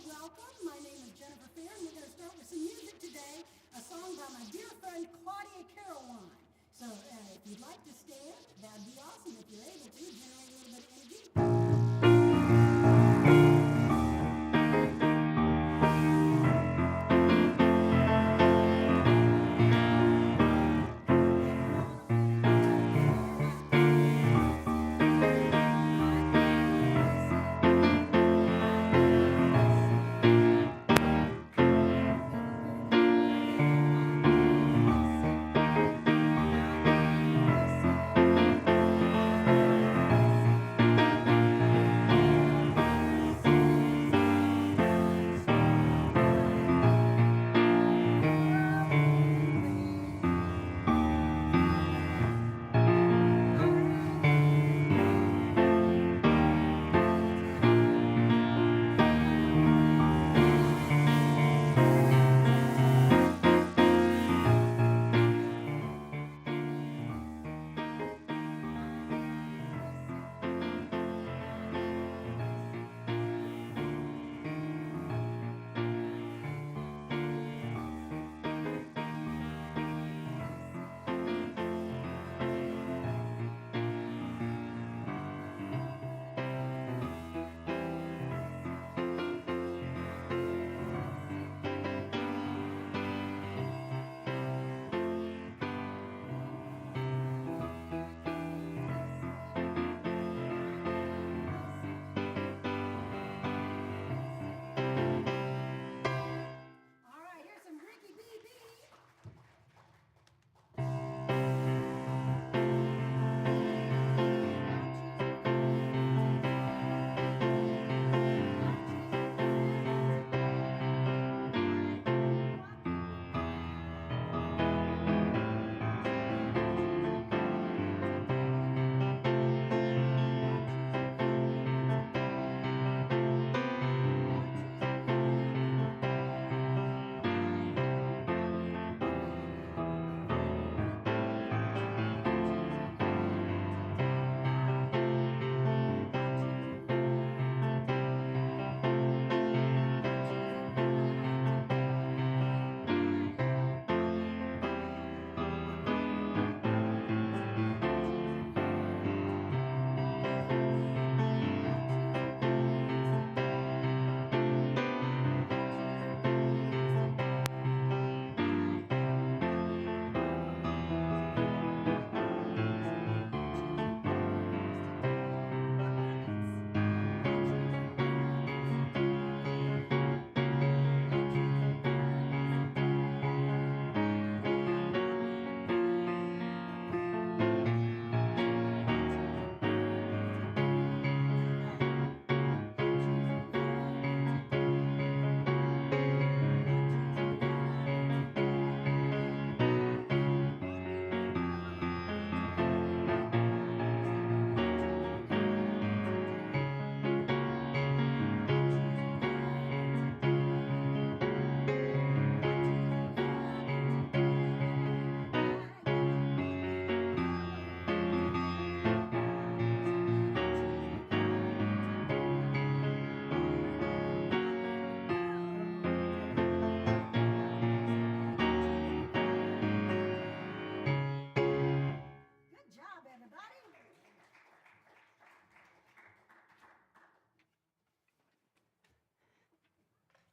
welcome. My name is Jennifer Fair, and we're going to start with some music today, a song by my dear friend Claudia Caroline. So if you'd like to stand, that'd be awesome. If you're able to, generate a little bit of energy.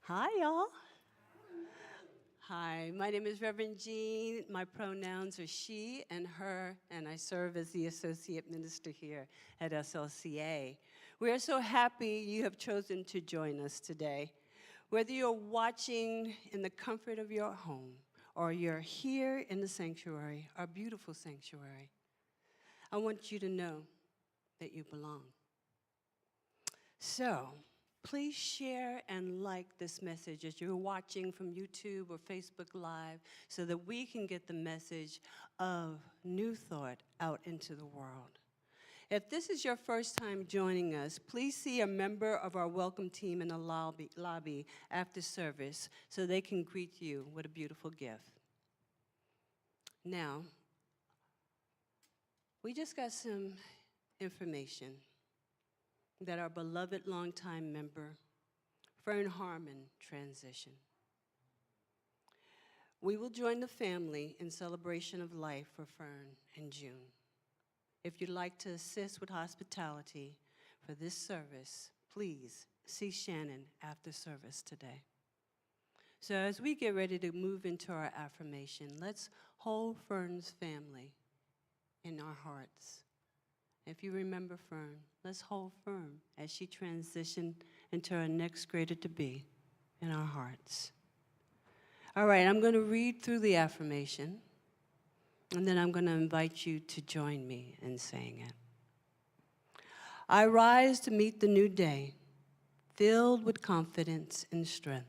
Hi, y'all. Hi, my name is Reverend Jean. My pronouns are she and her, and I serve as the Associate Minister here at SLCA. We are so happy you have chosen to join us today. Whether you're watching in the comfort of your home or you're here in the sanctuary, our beautiful sanctuary, I want you to know that you belong. So, please share and like this message as you're watching from YouTube or Facebook Live so that we can get the message of New Thought out into the world. If this is your first time joining us, please see a member of our welcome team in the lobby after service so they can greet you with a beautiful gift. Now, we just got some information that our beloved longtime member Fern Harmon transition. We will join the family in celebration of life for Fern in June. If you'd like to assist with hospitality for this service, please see Shannon after service today. So as we get ready to move into our affirmation, let's hold Fern's family in our hearts. If you remember Fern, let's hold firm as she transitioned into her next greater to be in our hearts. All right, I'm going to read through the affirmation, and then I'm going to invite you to join me in saying it. I rise to meet the new day, filled with confidence and strength.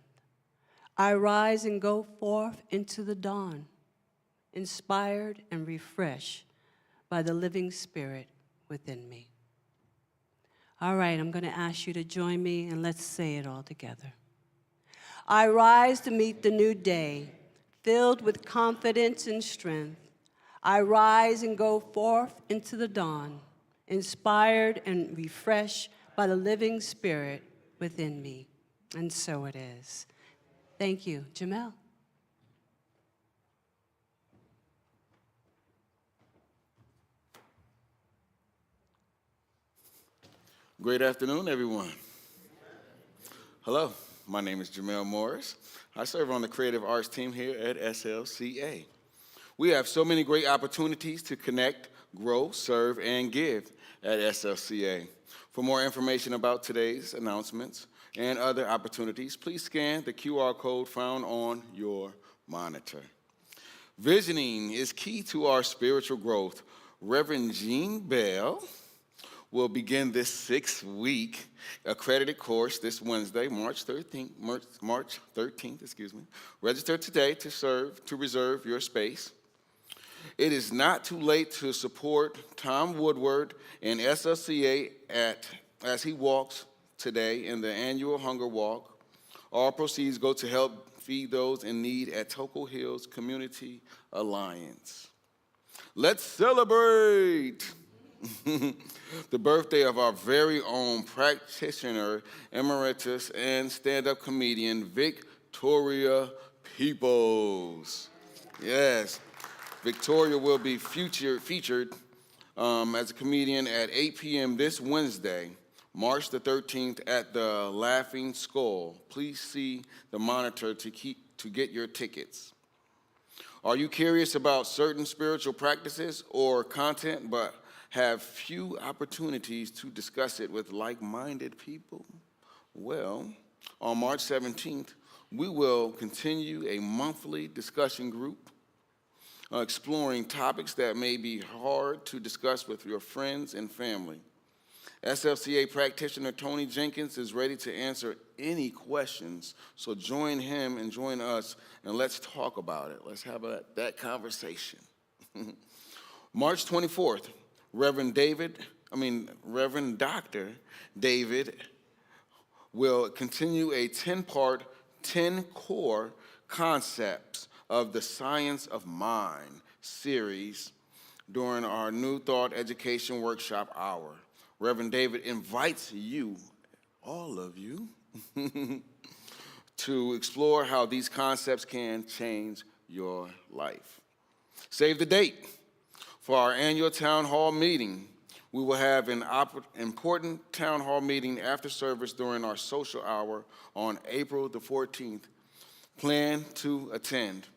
I rise and go forth into the dawn, inspired and refreshed by the living Spirit within me. All right, I'm going to ask you to join me, and let's say it all together. I rise to meet the new day, filled with confidence and strength. I rise and go forth into the dawn, inspired and refreshed by the living Spirit within me. And so it is. Thank you. Jamel. Great afternoon, everyone. Hello, my name is Jamel Morris. I serve on the creative arts team here at SLCA. We have so many great opportunities to connect, grow, serve, and give at SLCA. For more information about today's announcements and other opportunities, please scan the QR code found on your monitor. Visioning is key to our spiritual growth. Reverend Jean Bell will begin this 6-week accredited course this Wednesday, March 13th. Register today to reserve your space. It is not too late to support Tom Woodward and SLCA as he walks today in the annual Hunger Walk. All proceeds go to help feed those in need at Toco Hills Community Alliance. Let's celebrate the birthday of our very own practitioner, emeritus, and stand-up comedian, Victoria Peoples. Yes, Victoria will be featured as a comedian at 8 p.m. this Wednesday, March the 13th at the Laughing Skull. Please see the monitor to get your tickets. Are you curious about certain spiritual practices or content but have few opportunities to discuss it with like-minded people? Well, on March 17th, we will continue a monthly discussion group exploring topics that may be hard to discuss with your friends and family. SLCA practitioner Tony Jenkins is ready to answer any questions, so join him and join us, and let's talk about it. Let's have that conversation. March 24th, Reverend Dr. David will continue a 10-part, 10 core concepts of the Science of Mind series during our New Thought Education Workshop Hour. Reverend David invites you, all of you, to explore how these concepts can change your life. Save the date for our annual town hall meeting. We will have an important town hall meeting after service during our social hour on April the 14th. Plan to attend.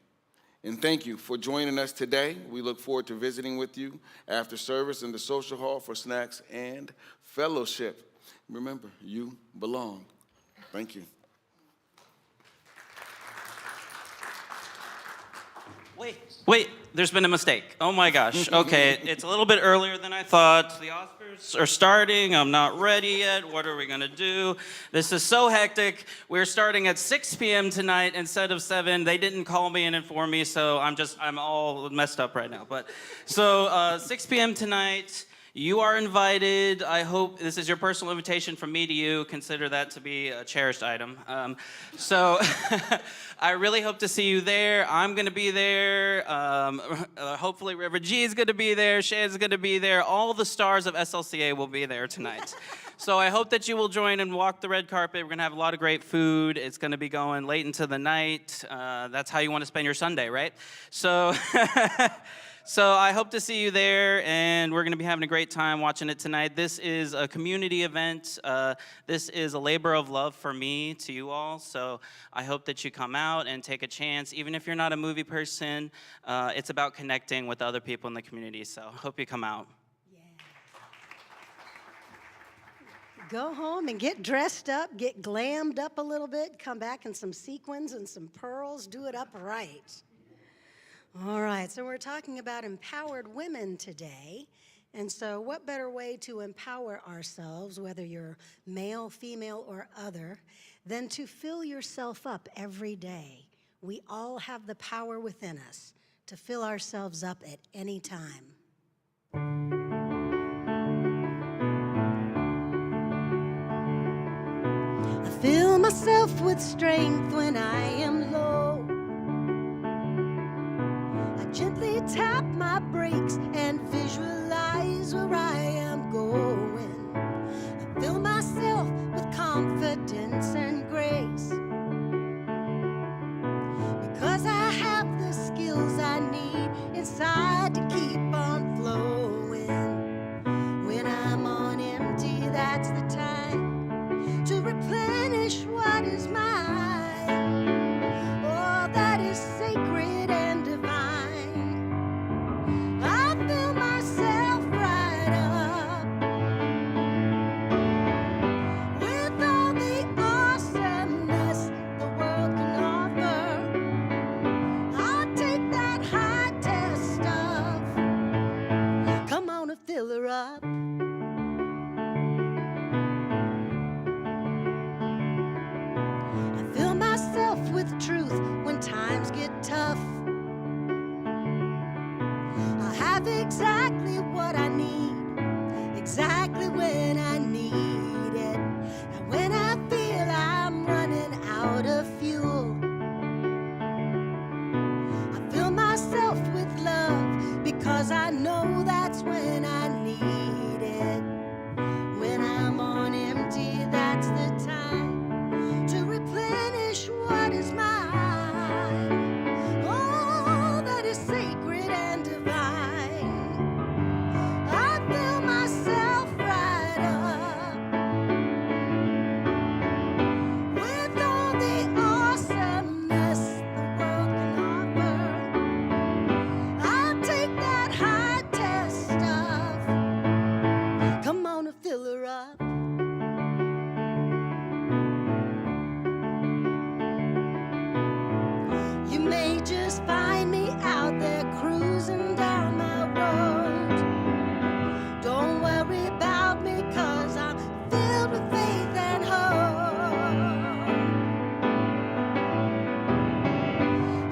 And thank you for joining us today. We look forward to visiting with you after service in the social hall for snacks and fellowship. Remember, you belong. Thank you. Wait, there's been a mistake. Oh my gosh. Okay, it's a little bit earlier than I thought. The Oscars are starting. I'm not ready yet. What are we gonna do? This is so hectic. We're starting at 6 p.m. tonight instead of 7. They didn't call me and inform me, so I'm all messed up right now. But so 6 p.m. tonight. You are invited. I hope this is your personal invitation from me to you. Consider that to be a cherished item. So I really hope to see you there. I'm going to be there. Hopefully River G is going to be there. Shan's going to be there. All the stars of SLCA will be there tonight. So I hope that you will join and walk the red carpet. We're going to have a lot of great food. It's going to be going late into the night. That's how you want to spend your Sunday, right? So, so I hope to see you there, and we're going to be having a great time watching it tonight. This is a community event. This is a labor of love for me to you all. So I hope that you come out and take a chance. Even if you're not a movie person, it's about connecting with other people in the community. So I hope you come out. Go home and get dressed up, get glammed up a little bit, come back in some sequins and some pearls, do it up right. All right, so we're talking about empowered women today. And so what better way to empower ourselves, whether you're male, female, or other, than to fill yourself up every day. We all have the power within us to fill ourselves up at any time. Fill myself with strength when I am low. I gently tap my brakes and visualize where I am going. I fill myself with confidence and grace, because I have the skills I need inside to keep on flowing. When I'm on empty, that's the time to replenish what is mine. Oh, that is sacred and divine. I fill myself right up with all the awesomeness the world can offer. I'll take that high test stuff. Come on and fill her up. With truth when times get tough. I have exactly what I need, exactly when I need it. And when I feel I'm running out of fuel, I fill myself with love, because I know that's when I need it. When I'm on empty, that's the time to replenish what is mine. Oh, that is sacred and divine. I fill myself right up with all the awesomeness the world can offer. I'll take that high test stuff. Come on and fill her up. You may just find me out there cruising down my road. Don't worry about me, 'cause I'm filled with faith and hope.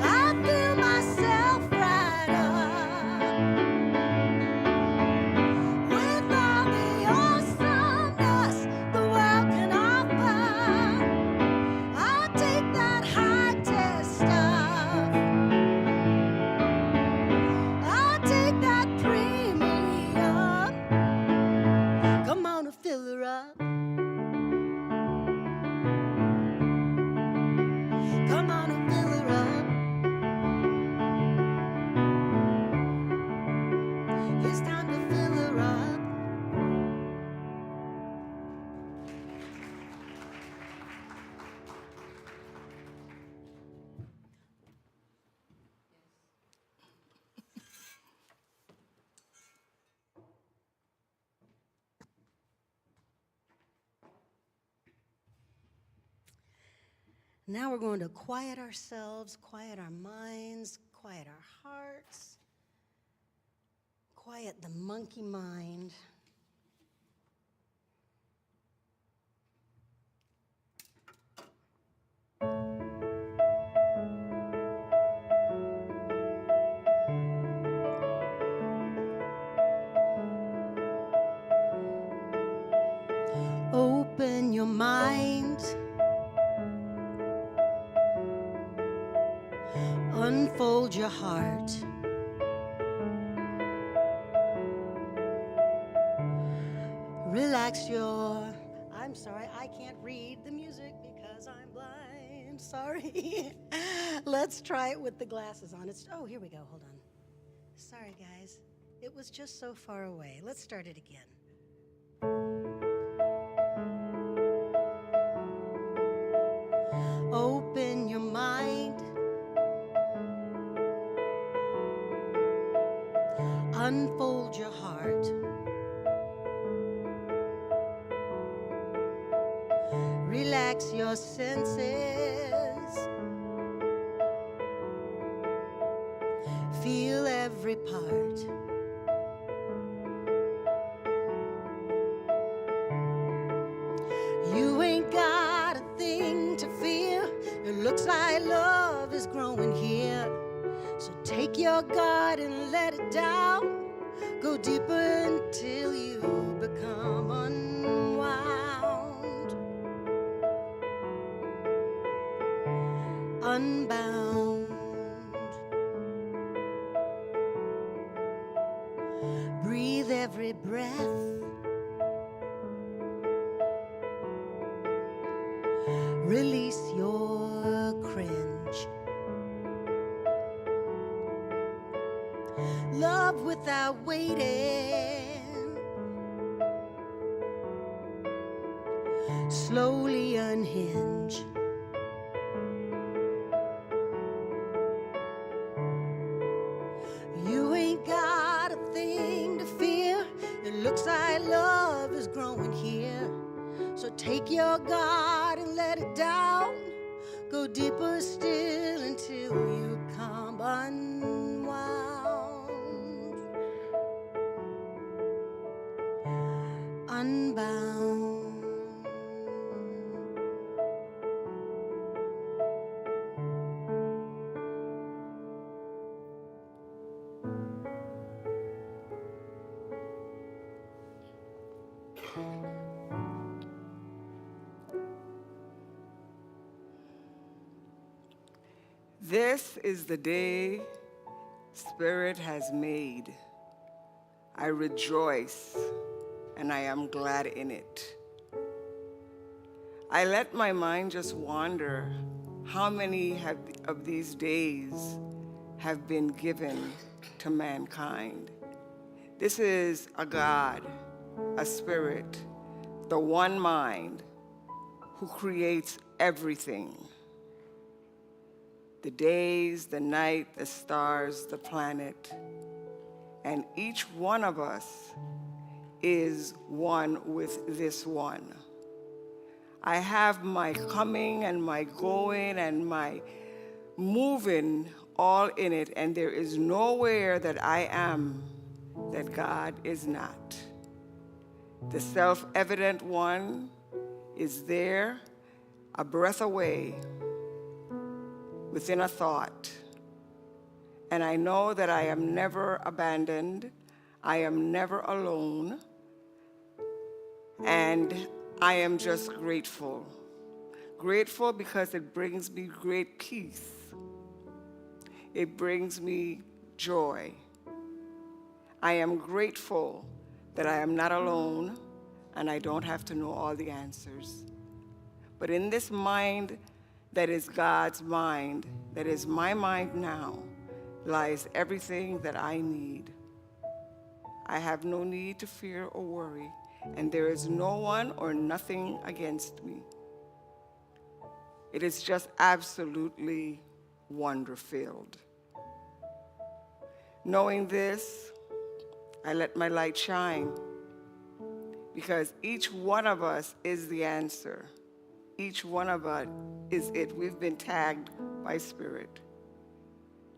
I fill myself right up with all the awesomeness the world can offer. I'll take that high test stuff. I'll take that premium. Come on and fill her up. Come on and fill her up. It's time to fill her up. Now we're going to quiet ourselves, quiet our minds, quiet our hearts, quiet the monkey mind. Open your mind. Unfold your heart. Relax your I can't read the music because I'm blind. Sorry. Let's try it with the glasses on. Oh, here we go. Hold on. Sorry, guys. It was just so far away. Let's start it again. Open your mind. Unfold your heart. Relax your senses. Feel every part. You ain't got a thing to fear. It looks like love is growing here. So take your guard and let it down. Go deeper until you become unwound. Unbound. Breathe every breath. Release your cringe. Love without waiting. Slowly unhinge. You ain't got a thing to fear. It looks like love is growing here. So take your guard and let it down. Go deeper still until you come unwound. Unbound. This is the day Spirit has made. I rejoice and I am glad in it. I let my mind just wander. How many of these days have been given to mankind? This is a God, a spirit, the one mind who creates everything. The days, the night, the stars, the planet. And each one of us is one with this one. I have my coming and my going and my moving all in it, and there is nowhere that I am that God is not. The self-evident one is there, a breath away, within a thought. And I know that I am never abandoned, I am never alone, and I am just grateful. Grateful because it brings me great peace. It brings me joy. I am grateful that I am not alone and I don't have to know all the answers. But in this mind that is God's mind, that is my mind now, lies everything that I need. I have no need to fear or worry, and there is no one or nothing against me. It is just absolutely wonder-filled. Knowing this, I let my light shine, because each one of us is the answer. Each one of us is it. We've been tagged by Spirit.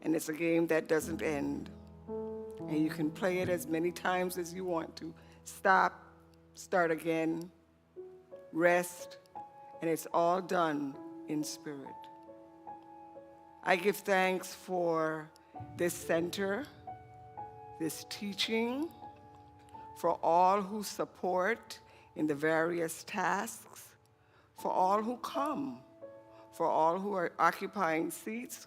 And it's a game that doesn't end. And you can play it as many times as you want to. Stop, start again, rest, and it's all done in Spirit. I give thanks for this center, this teaching, for all who support in the various tasks, for all who come, for all who are occupying seats,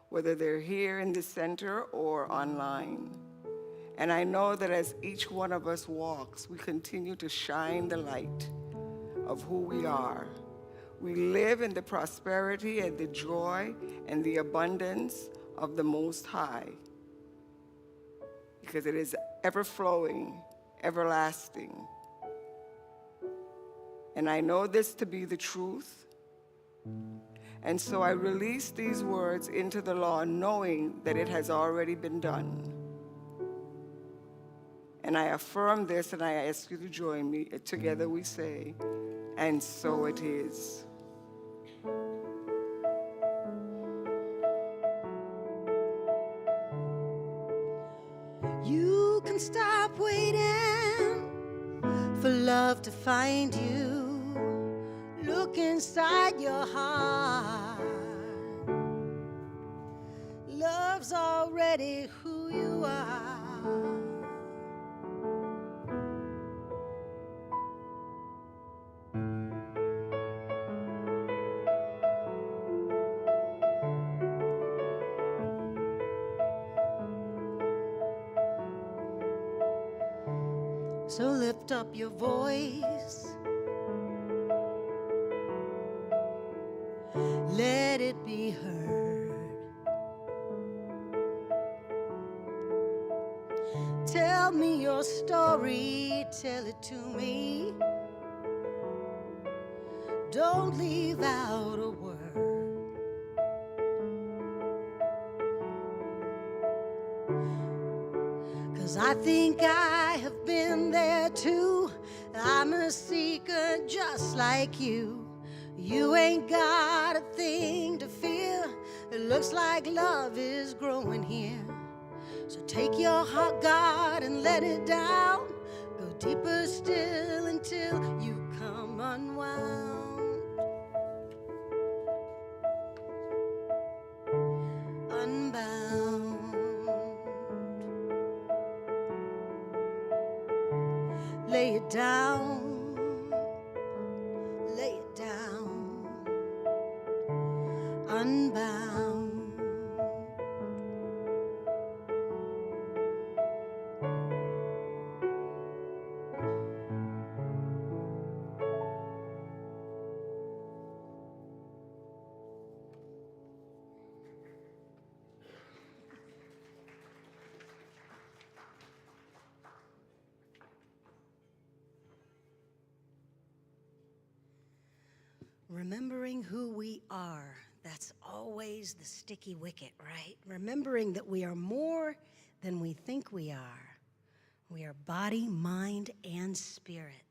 whether they're here in the center or online. And I know that as each one of us walks, we continue to shine the light of who we are. We live in the prosperity and the joy and the abundance of the Most High, because it is ever-flowing, everlasting. And I know this to be the truth. And so I release these words into the law, knowing that it has already been done. And I affirm this, and I ask you to join me. Together we say, and so it is. You can stop waiting for love to find you. Look inside your heart. Love's already who you are. So lift up your voice. Let it be heard. Tell me your story, tell it to me. Don't leave out a word. 'Cause I think I have been there too. I'm a seeker just like you. You ain't got a thing to fear. It looks like love is growing here. So take your heart, God, and let it down. Go deeper still until you come unwound. Unbound. Lay it down. Lay it down. Unbound. Remembering who we are, that's always the sticky wicket, right? Remembering that we are more than we think we are. We are body, mind, and spirit.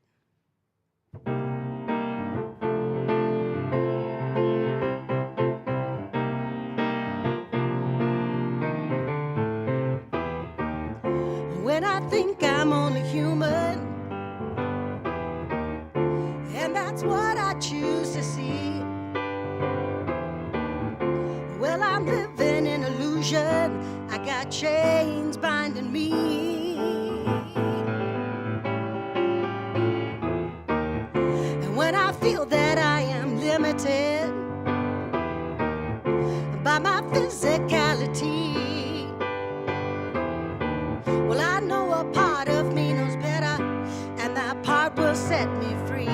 When I think I'm only human, and that's what I choose to see, well, I'm living in illusion. I got chains binding me. And when I feel that I am limited by my physicality, well, I know a part of me knows better, and that part will set me free.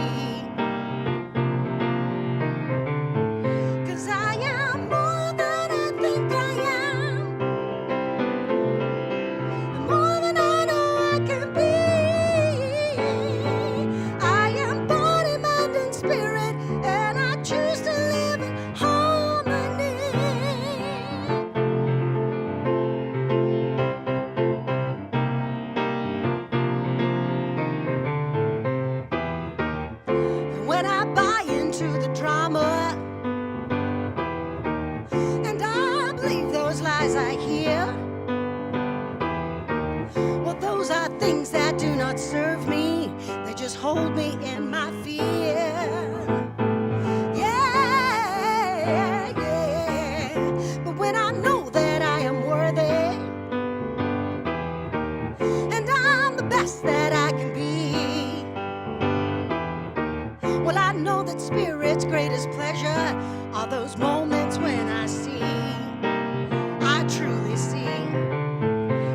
When I buy into the drama, and I believe those lies I hear, well, those are things that do not serve me. They just hold me in my fear. Yeah, yeah. But when I know that I am worthy, and I'm the best that I can be, well, I know that Spirit's greatest pleasure are those moments when I truly see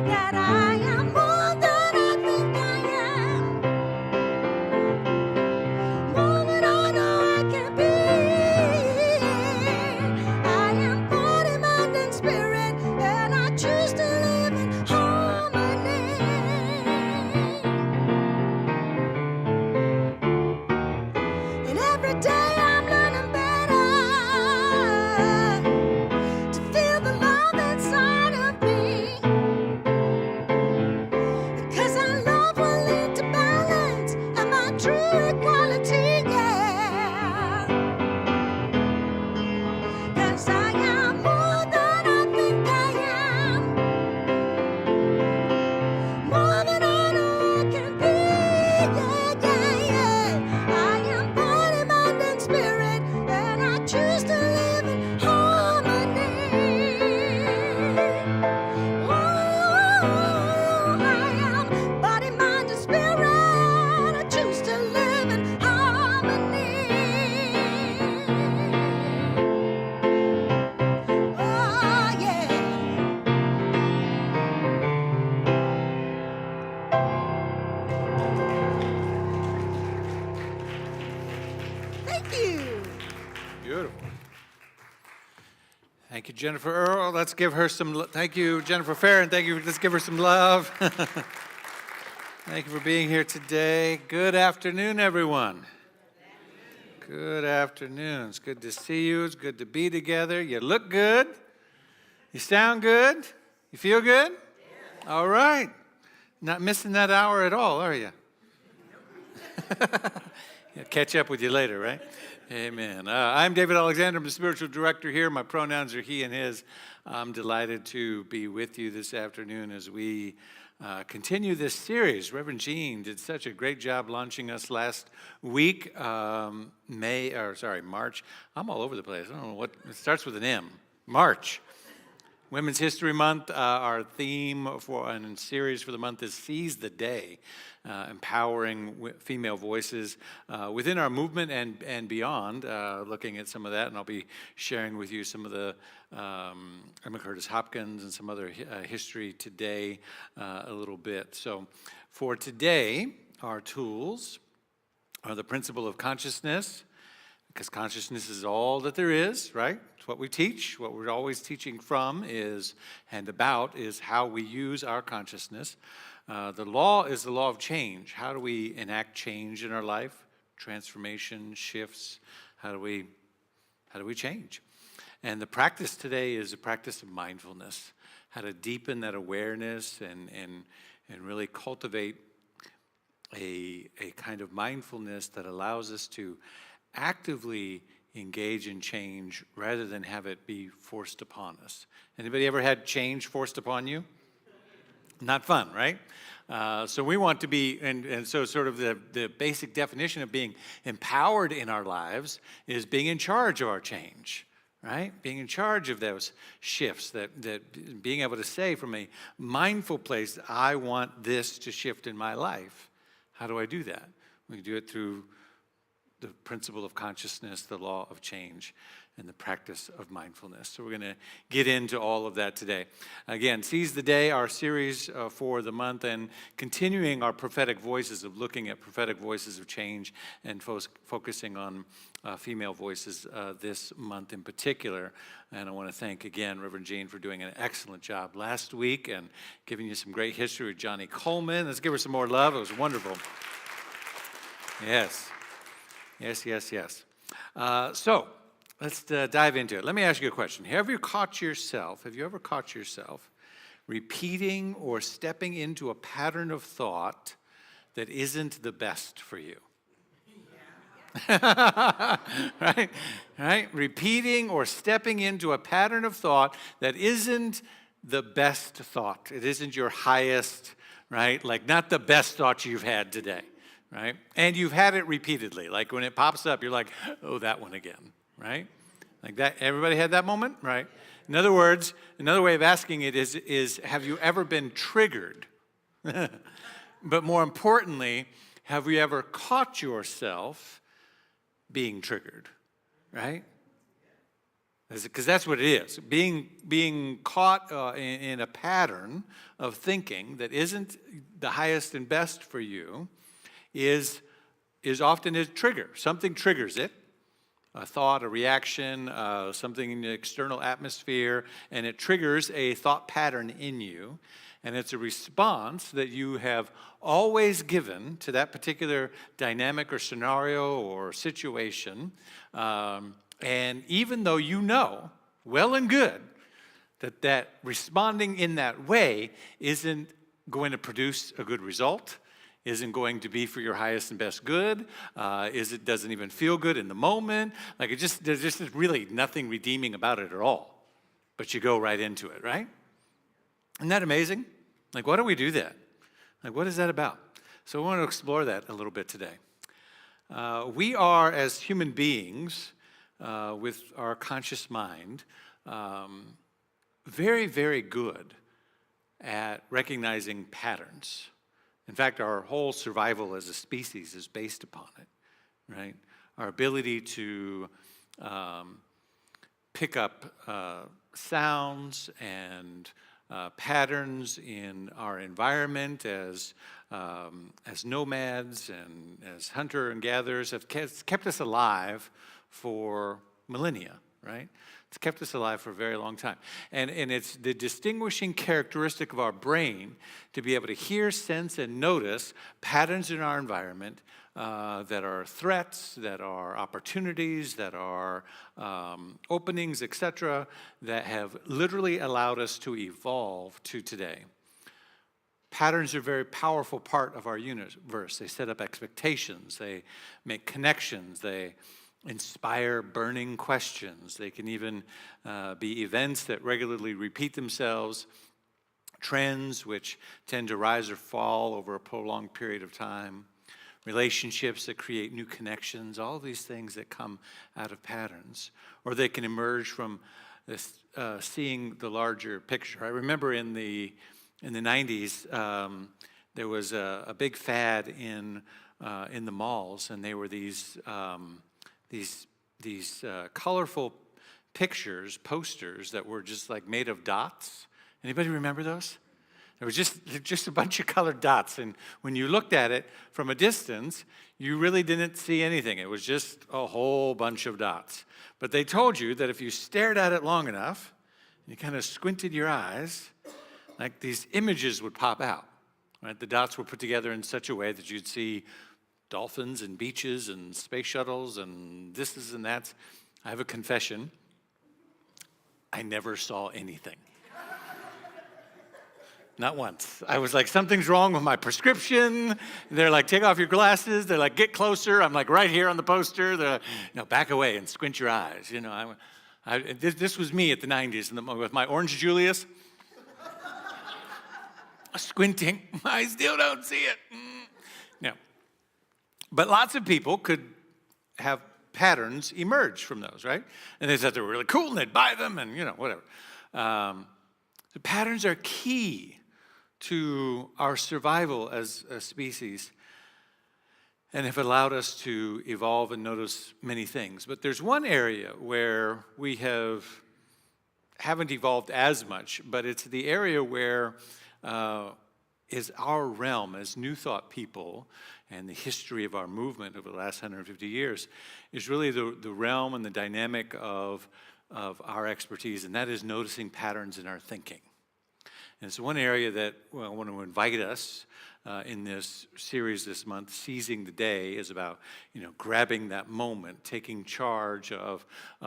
that I am more than I think I am, more than equality, yeah. 'Cause I am more than I think I am, more than I know I can be, yeah, yeah, yeah. I am body, mind, and spirit, and I choose to live in harmony. Oh, I am body, mind, and spirit. I choose to live in harmony. Oh, yeah. Thank you. Beautiful. Thank you, Jennifer Earl. Let's give her some, thank you, Jennifer Fair, and thank you, let's give her some love. Thank you for being here today. Good afternoon, everyone. Good afternoon. It's good to see you. It's good to be together. You look good. You sound good. You feel good? All right. Not missing that hour at all, are you? Yeah, catch up with you later, right? Amen. I'm David Alexander. I'm the spiritual director here. My pronouns are he and his. I'm delighted to be with you this afternoon as we continue this series. Reverend Jean did such a great job launching us last week, March. I'm all over the place. I don't know what, it starts with an M. March. Women's History Month, our theme for and series for the month is Seize the Day, empowering female voices within our movement and beyond, looking at some of that, and I'll be sharing with you some of the Emma Curtis Hopkins and some other history today a little bit. So for today, our tools are the principle of consciousness, because consciousness is all that there is, right? It's what we teach. What we're always teaching from is, and about, is how we use our consciousness. The law is the law of change. How do we enact change in our life? Transformation, shifts. How do we change? And the practice today is a practice of mindfulness. How to deepen that awareness and really cultivate a kind of mindfulness that allows us to actively engage in change rather than have it be forced upon us. Anybody ever had change forced upon you? Not fun, right? So we want to be, and so sort of the basic definition of being empowered in our lives is being in charge of our change, right? Being in charge of those shifts, that being able to say from a mindful place, I want this to shift in my life. How do I do that? We do it through the principle of consciousness, the law of change, and the practice of mindfulness. So we're going to get into all of that today. Again, Seize the Day, our series for the month, and continuing our prophetic voices of looking at prophetic voices of change and focusing on female voices this month in particular. And I want to thank again Reverend Jean for doing an excellent job last week and giving you some great history with Johnny Coleman. Let's give her some more love. It was wonderful. Yes. Yes. So let's dive into it. Let me ask you a question. Have you ever caught yourself repeating or stepping into a pattern of thought that isn't the best for you? Right? Repeating or stepping into a pattern of thought that isn't the best thought. It isn't your highest, right? Like not the best thought you've had today. Right? And you've had it repeatedly. Like when it pops up, you're like, oh, that one again, right? Like that, everybody had that moment, right? In other words, another way of asking it is have you ever been triggered? But more importantly, have you ever caught yourself being triggered, right? Because that's what it is. Being caught in a pattern of thinking that isn't the highest and best for you is often a trigger. Something triggers it, a thought, a reaction, something in the external atmosphere, and it triggers a thought pattern in you. And it's a response that you have always given to that particular dynamic or scenario or situation. And even though you know well and good that responding in that way isn't going to produce a good result, isn't going to be for your highest and best good, it doesn't even feel good in the moment. Like there's just really nothing redeeming about it at all. But you go right into it, right? Isn't that amazing? Like, why do we do that? Like, what is that about? So I want to explore that a little bit today. We are, as human beings, with our conscious mind, very, very good at recognizing patterns. In fact, our whole survival as a species is based upon it, right? Our ability to pick up sounds and patterns in our environment as nomads and as hunter and gatherers have kept us alive for millennia, right? It's kept us alive for a very long time. And it's the distinguishing characteristic of our brain to be able to hear, sense, and notice patterns in our environment that are threats, that are opportunities, that are openings, etc., that have literally allowed us to evolve to today. Patterns are a very powerful part of our universe. They set up expectations, they make connections, they inspire burning questions. They can even be events that regularly repeat themselves, trends which tend to rise or fall over a prolonged period of time, relationships that create new connections, all these things that come out of patterns. Or they can emerge from this, seeing the larger picture. I remember in the 90s, there was a big fad in the malls, and they were these colorful pictures, posters that were just like made of dots. Anybody remember those? There was just a bunch of colored dots, and when you looked at it from a distance, you really didn't see anything. It was just a whole bunch of dots. But they told you that if you stared at it long enough, and you kind of squinted your eyes, like these images would pop out. Right? The dots were put together in such a way that you'd see dolphins and beaches and space shuttles and this and that. I have a confession. I never saw anything. Not once. I was like, something's wrong with my prescription. They're like, take off your glasses. They're like, get closer. I'm like right here on the poster. They're like, no, back away and squint your eyes. You know, this was me at the 90s with my Orange Julius. Squinting. I still don't see it. No. But lots of people could have patterns emerge from those, right? And they thought they were really cool and they'd buy them and, you know, whatever. The patterns are key to our survival as a species and have allowed us to evolve and notice many things. But there's one area where we haven't evolved as much, but it's the area where is our realm as New Thought people, and the history of our movement over the last 150 years is really the realm and the dynamic of our expertise, and that is noticing patterns in our thinking. And it's one area that I want to invite us in this series this month. Seizing the Day is about, you know, grabbing that moment, taking charge of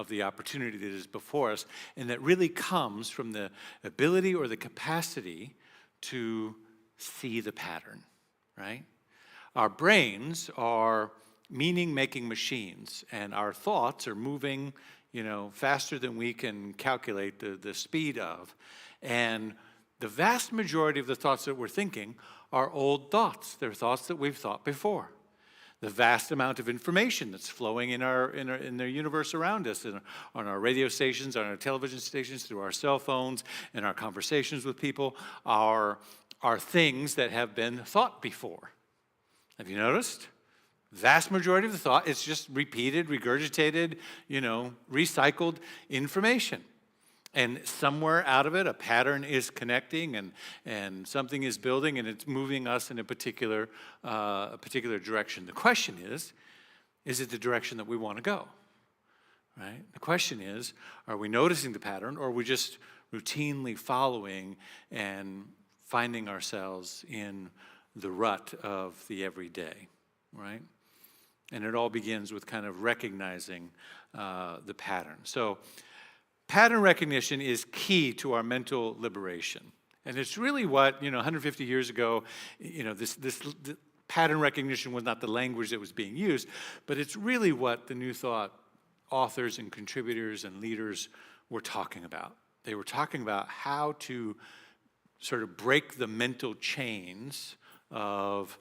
the opportunity that is before us, and that really comes from the ability or the capacity to see the pattern, right? Our brains are meaning-making machines, and our thoughts are moving, you know, faster than we can calculate the speed of. And the vast majority of the thoughts that we're thinking are old thoughts. They're thoughts that we've thought before. The vast amount of information that's flowing in the universe around us, on our radio stations, on our television stations, through our cell phones, and our conversations with people, are things that have been thought before. Have you noticed? Vast majority of the thought, it's just repeated, regurgitated, you know, recycled information. And somewhere out of it, a pattern is connecting and something is building and it's moving us in a particular direction. The question is it the direction that we want to go? Right? The question is, are we noticing the pattern, or are we just routinely following and finding ourselves in the rut of the everyday, right? And it all begins with kind of recognizing the pattern. So pattern recognition is key to our mental liberation. And it's really what, 150 years ago, this pattern recognition was not the language that was being used, but it's really what the New Thought authors and contributors and leaders were talking about. They were talking about how to sort of break the mental chains of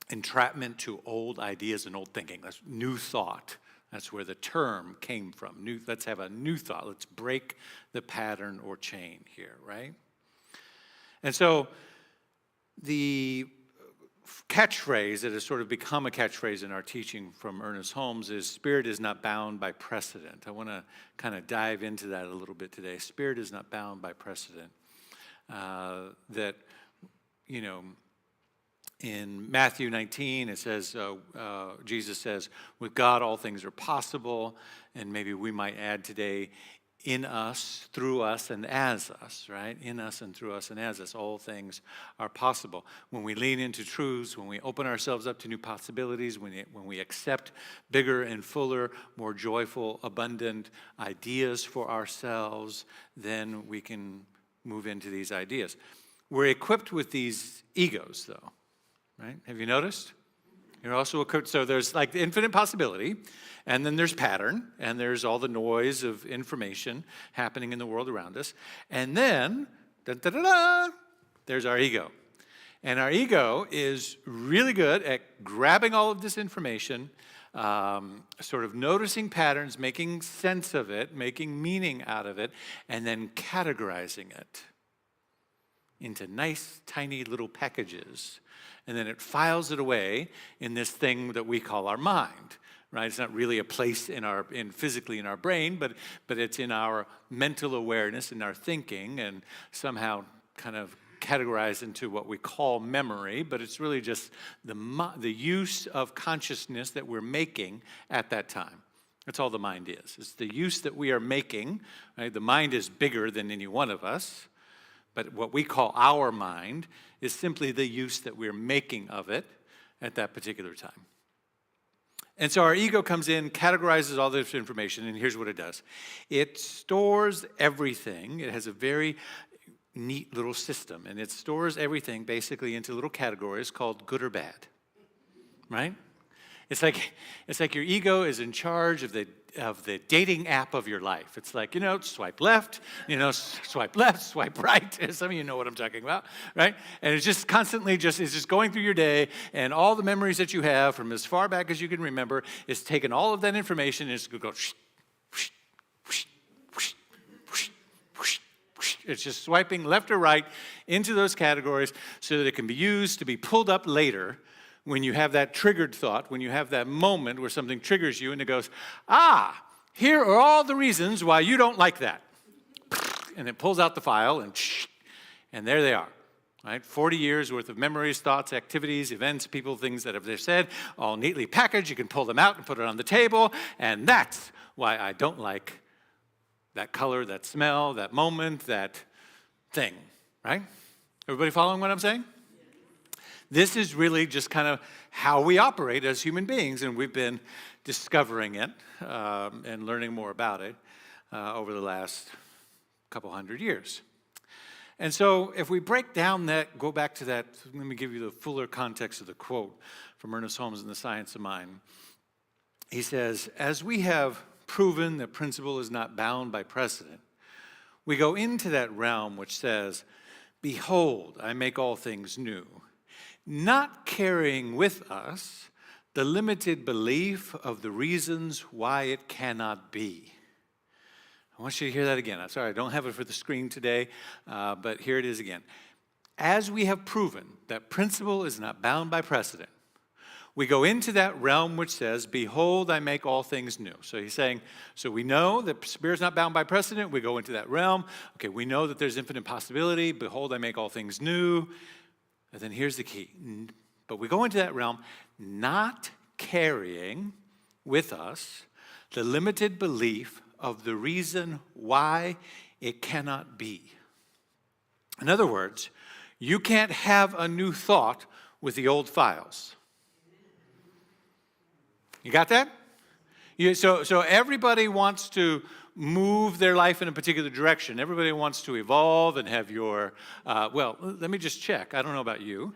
entrapment to old ideas and old thinking. That's New Thought. That's where the term came from. Let's have a new thought. Let's break the pattern or chain here, right? And so the catchphrase that has sort of become a catchphrase in our teaching from Ernest Holmes is spirit is not bound by precedent. I want to kind of dive into that a little bit today. Spirit is not bound by precedent. That, you know, in Matthew 19, it says, Jesus says, with God all things are possible, and maybe we might add today, in us, through us, and as us, right? In us and through us and as us, all things are possible. When we lean into truths, when we open ourselves up to new possibilities, when we accept bigger and fuller, more joyful, abundant ideas for ourselves, then we can move into these ideas. We're equipped with these egos, though, right? Have you noticed? You're also equipped, so there's like the infinite possibility, and then there's pattern, and there's all the noise of information happening in the world around us, and then, there's our ego. And our ego is really good at grabbing all of this information, sort of noticing patterns, making sense of it, making meaning out of it, and then categorizing it into nice, tiny little packages. And then it files it away in this thing that we call our mind, right? It's not really a place physically in our brain, but it's in our mental awareness, in our thinking, and somehow kind of categorized into what we call memory, but it's really just the use of consciousness that we're making at that time. That's all the mind is. It's the use that we are making, right? The mind is bigger than any one of us, but what we call our mind is simply the use that we're making of it at that particular time. And so our ego comes in, categorizes all this information, and here's what it does. It stores everything. It has a very neat little system, and it stores everything basically into little categories called good or bad, right? It's like your ego is in charge of the dating app of your life. It's like, swipe left, swipe left, swipe right. Some of you know what I'm talking about, right? And it's just constantly it's just going through your day, and all the memories that you have from as far back as you can remember is taking all of that information and it's going to go it's just swiping left or right into those categories so that it can be used to be pulled up later when you have that triggered thought, when you have that moment where something triggers you and it goes, here are all the reasons why you don't like that. And it pulls out the file and there they are, right? 40 years worth of memories, thoughts, activities, events, people, things that have said, all neatly packaged. You can pull them out and put it on the table, and that's why I don't like that color, that smell, that moment, that thing, right? Everybody following what I'm saying? This is really just kind of how we operate as human beings, and we've been discovering it and learning more about it over the last couple hundred years. And so if we break down that, go back to that, let me give you the fuller context of the quote from Ernest Holmes in The Science of Mind. He says, as we have proven that principle is not bound by precedent, we go into that realm which says, behold, I make all things new, not carrying with us the limited belief of the reasons why it cannot be. I want you to hear that again. I'm sorry, I don't have it for the screen today, but here it is again. As we have proven that principle is not bound by precedent, we go into that realm which says, behold, I make all things new. So he's saying, so we know that spirit's not bound by precedent. We go into that realm. Okay, we know that there's infinite possibility. Behold, I make all things new. And then here's the key. But we go into that realm not carrying with us the limited belief of the reason why it cannot be. In other words, you can't have a new thought with the old files. You got that? So everybody wants to move their life in a particular direction. Everybody wants to evolve and have your, well, let me just check. I don't know about you.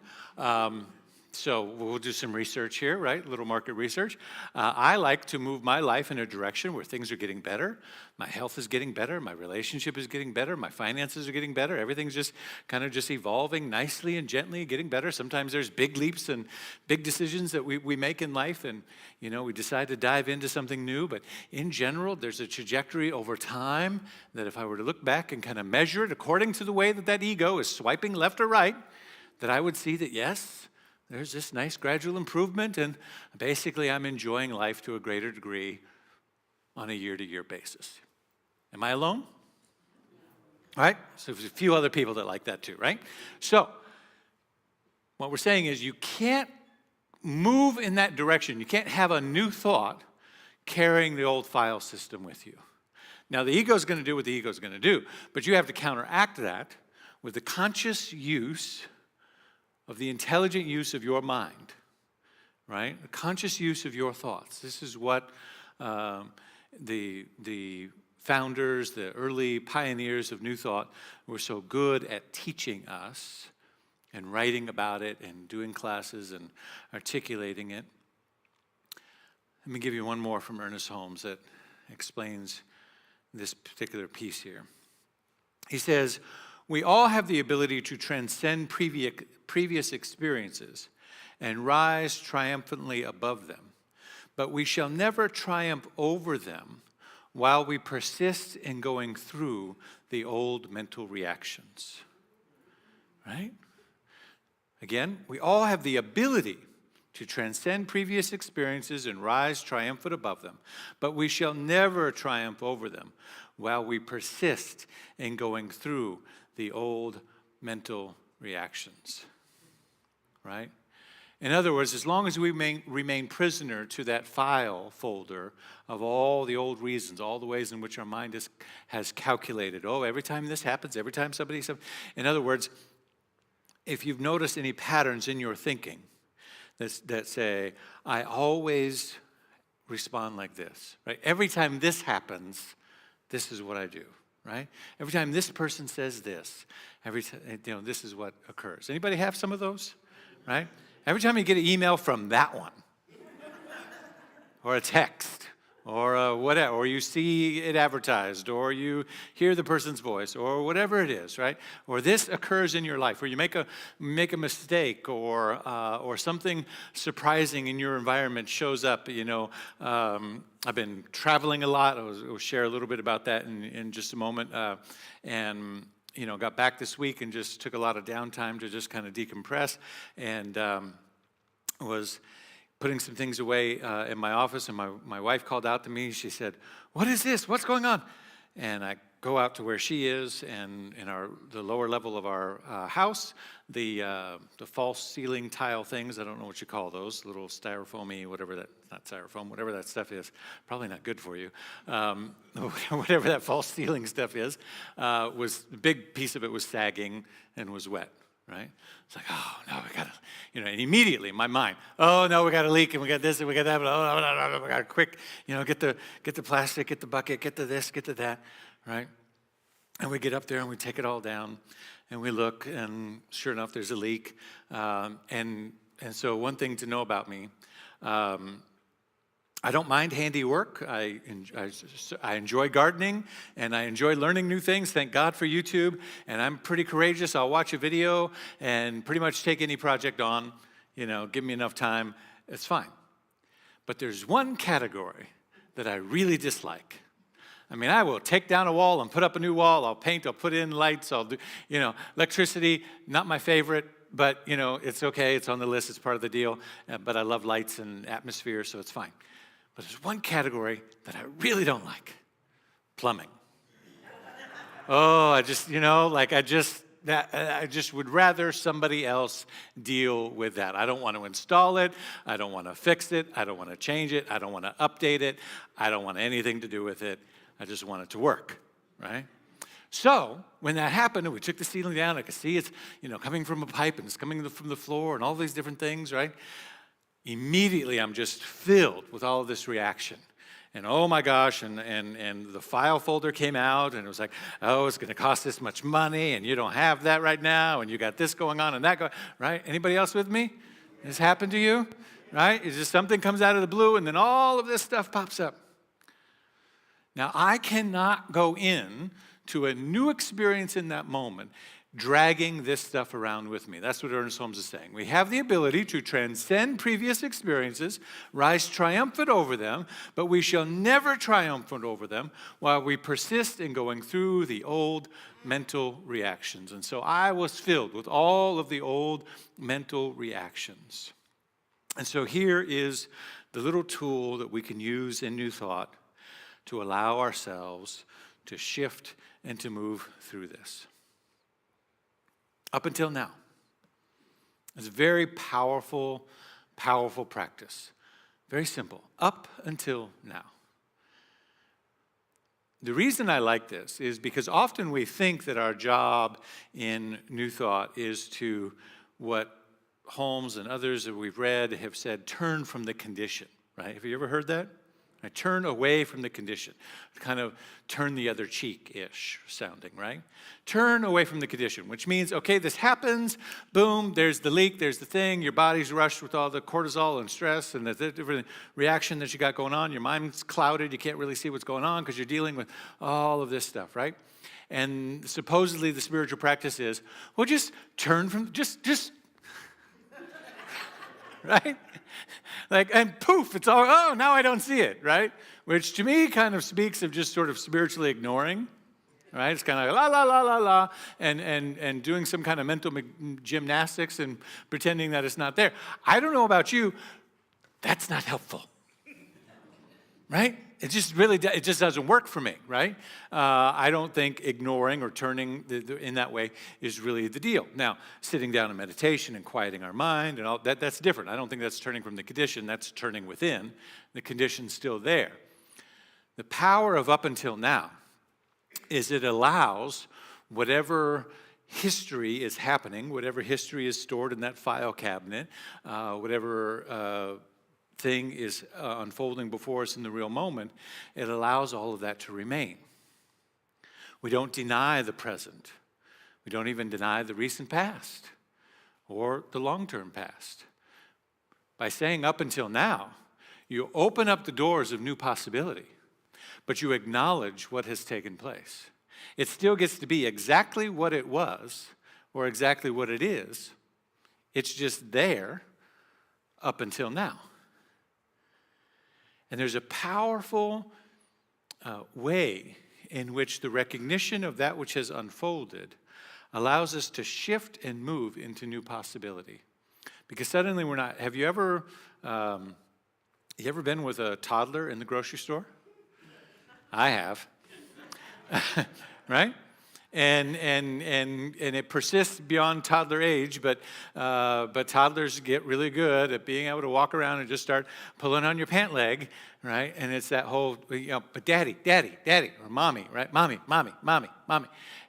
So we'll do some research here, right? A little market research. I like to move my life in a direction where things are getting better. My health is getting better. My relationship is getting better. My finances are getting better. Everything's just kind of just evolving nicely and gently, getting better. Sometimes there's big leaps and big decisions that we make in life, and we decide to dive into something new. But in general, there's a trajectory over time that if I were to look back and kind of measure it according to the way that ego is swiping left or right, that I would see that yes, there's this nice gradual improvement, and basically I'm enjoying life to a greater degree on a year-to-year basis. Am I alone? All right? So there's a few other people that like that too, right? So what we're saying is you can't move in that direction. You can't have a new thought carrying the old file system with you. Now, the ego's going to do what the ego's going to do, but you have to counteract that with the conscious use of the intelligent use of your mind, right? The conscious use of your thoughts. This is what the founders, the early pioneers of New Thought were so good at teaching us and writing about it and doing classes and articulating it. Let me give you one more from Ernest Holmes that explains this particular piece here. He says, we all have the ability to transcend previous experiences and rise triumphantly above them, but we shall never triumph over them while we persist in going through the old mental reactions. Right? Again, we all have the ability to transcend previous experiences and rise triumphant above them, but we shall never triumph over them while we persist in going through the old mental reactions, right? In other words, as long as we remain prisoner to that file folder of all the old reasons, all the ways in which our mind has calculated, every time this happens, every time somebody says, in other words, if you've noticed any patterns in your thinking that say, I always respond like this, right? Every time this happens, this is what I do. Right? Every time this person says this, this is what occurs. Anybody have some of those? Right? Every time you get an email from that one, or a text, or whatever, or you see it advertised, or you hear the person's voice, or whatever it is, right? Or this occurs in your life, or you make a mistake, or something surprising in your environment shows up. I've been traveling a lot. I'll share a little bit about that in just a moment, and got back this week and just took a lot of downtime to just kind of decompress, and was putting some things away in my office, and my wife called out to me. She said, "What is this? What's going on?" And I go out to where she is, and in the lower level of our house, the false ceiling tile things, I don't know what you call those, little styrofoamy, not styrofoam, whatever that stuff is, probably not good for you, whatever that false ceiling stuff is, was a big piece of it was sagging and was wet. Right? It's like, oh, no, we got to, and immediately in my mind, oh, no, we got a leak, and we got this, and we got that, but oh, no, we got to quick, get the plastic, get the bucket, get the this, get the that, right? And we get up there, and we take it all down, and we look, and sure enough, there's a leak. And so one thing to know about me, I don't mind handiwork. I enjoy gardening, and I enjoy learning new things. Thank God for YouTube. And I'm pretty courageous. I'll watch a video and pretty much take any project on. Give me enough time. It's fine. But there's one category that I really dislike. I will take down a wall and put up a new wall. I'll paint. I'll put in lights. I'll do, electricity, not my favorite. But, it's okay. It's on the list. It's part of the deal. But I love lights and atmosphere, so it's fine. But there's one category that I really don't like: plumbing. I just would rather somebody else deal with that. I don't want to install it. I don't want to fix it. I don't want to change it. I don't want to update it. I don't want anything to do with it. I just want it to work, right? So when that happened and we took the ceiling down, I could see it's, coming from a pipe and it's coming from the floor and all these different things, right? Immediately, I'm just filled with all of this reaction. And oh my gosh, and the file folder came out, and it was like, oh, it's going to cost this much money, and you don't have that right now, and you got this going on and that going, right? Anybody else with me? This happened to you, right? It's just something comes out of the blue, and then all of this stuff pops up. Now, I cannot go in to a new experience in that moment dragging this stuff around with me. That's what Ernest Holmes is saying. We have the ability to transcend previous experiences, rise triumphant over them, but we shall never triumphant over them while we persist in going through the old mental reactions. And so I was filled with all of the old mental reactions. And so here is the little tool that we can use in New Thought to allow ourselves to shift and to move through this. Up until now, it's a very powerful, powerful practice. Very simple. Up until now. The reason I like this is because often we think that our job in New Thought is to, what Holmes and others that we've read have said, turn from the condition, right? Have you ever heard that? I turn away from the condition, kind of turn the other cheek-ish sounding, right? Turn away from the condition, which means, okay, this happens, boom, there's the leak, there's the thing, your body's rushed with all the cortisol and stress and the different reaction that you got going on, your mind's clouded, you can't really see what's going on because you're dealing with all of this stuff, right? And supposedly the spiritual practice is, well, just turn from, just right? Like, and poof, it's all, oh, now I don't see it, right? Which to me kind of speaks of just sort of spiritually ignoring, right? It's kind of like la, la, la, la, la, and doing some kind of mental gymnastics and pretending that it's not there. I don't know about you, that's not helpful, right? It just really, it just doesn't work for me, right? I don't think ignoring or turning in that way is really the deal. Now, sitting down in meditation and quieting our mind and all that's different. I don't think that's turning from the condition, that's turning within. The condition's still there. The power of up until now is it allows whatever history is happening, whatever history is stored in that file cabinet, whatever thing is unfolding before us in the real moment, it allows all of that to remain. We don't deny the present. We don't even deny the recent past or the long-term past. By saying up until now, you open up the doors of new possibility, but you acknowledge what has taken place. It still gets to be exactly what it was or exactly what it is. It's just there up until now. And there's a powerful way in which the recognition of that which has unfolded allows us to shift and move into new possibility. Because suddenly we're not, have you ever been with a toddler in the grocery store? I have. Right? And it persists beyond toddler age, but toddlers get really good at being able to walk around and just start pulling on your pant leg, right? And it's that whole, but daddy, or mommy, right? Mommy.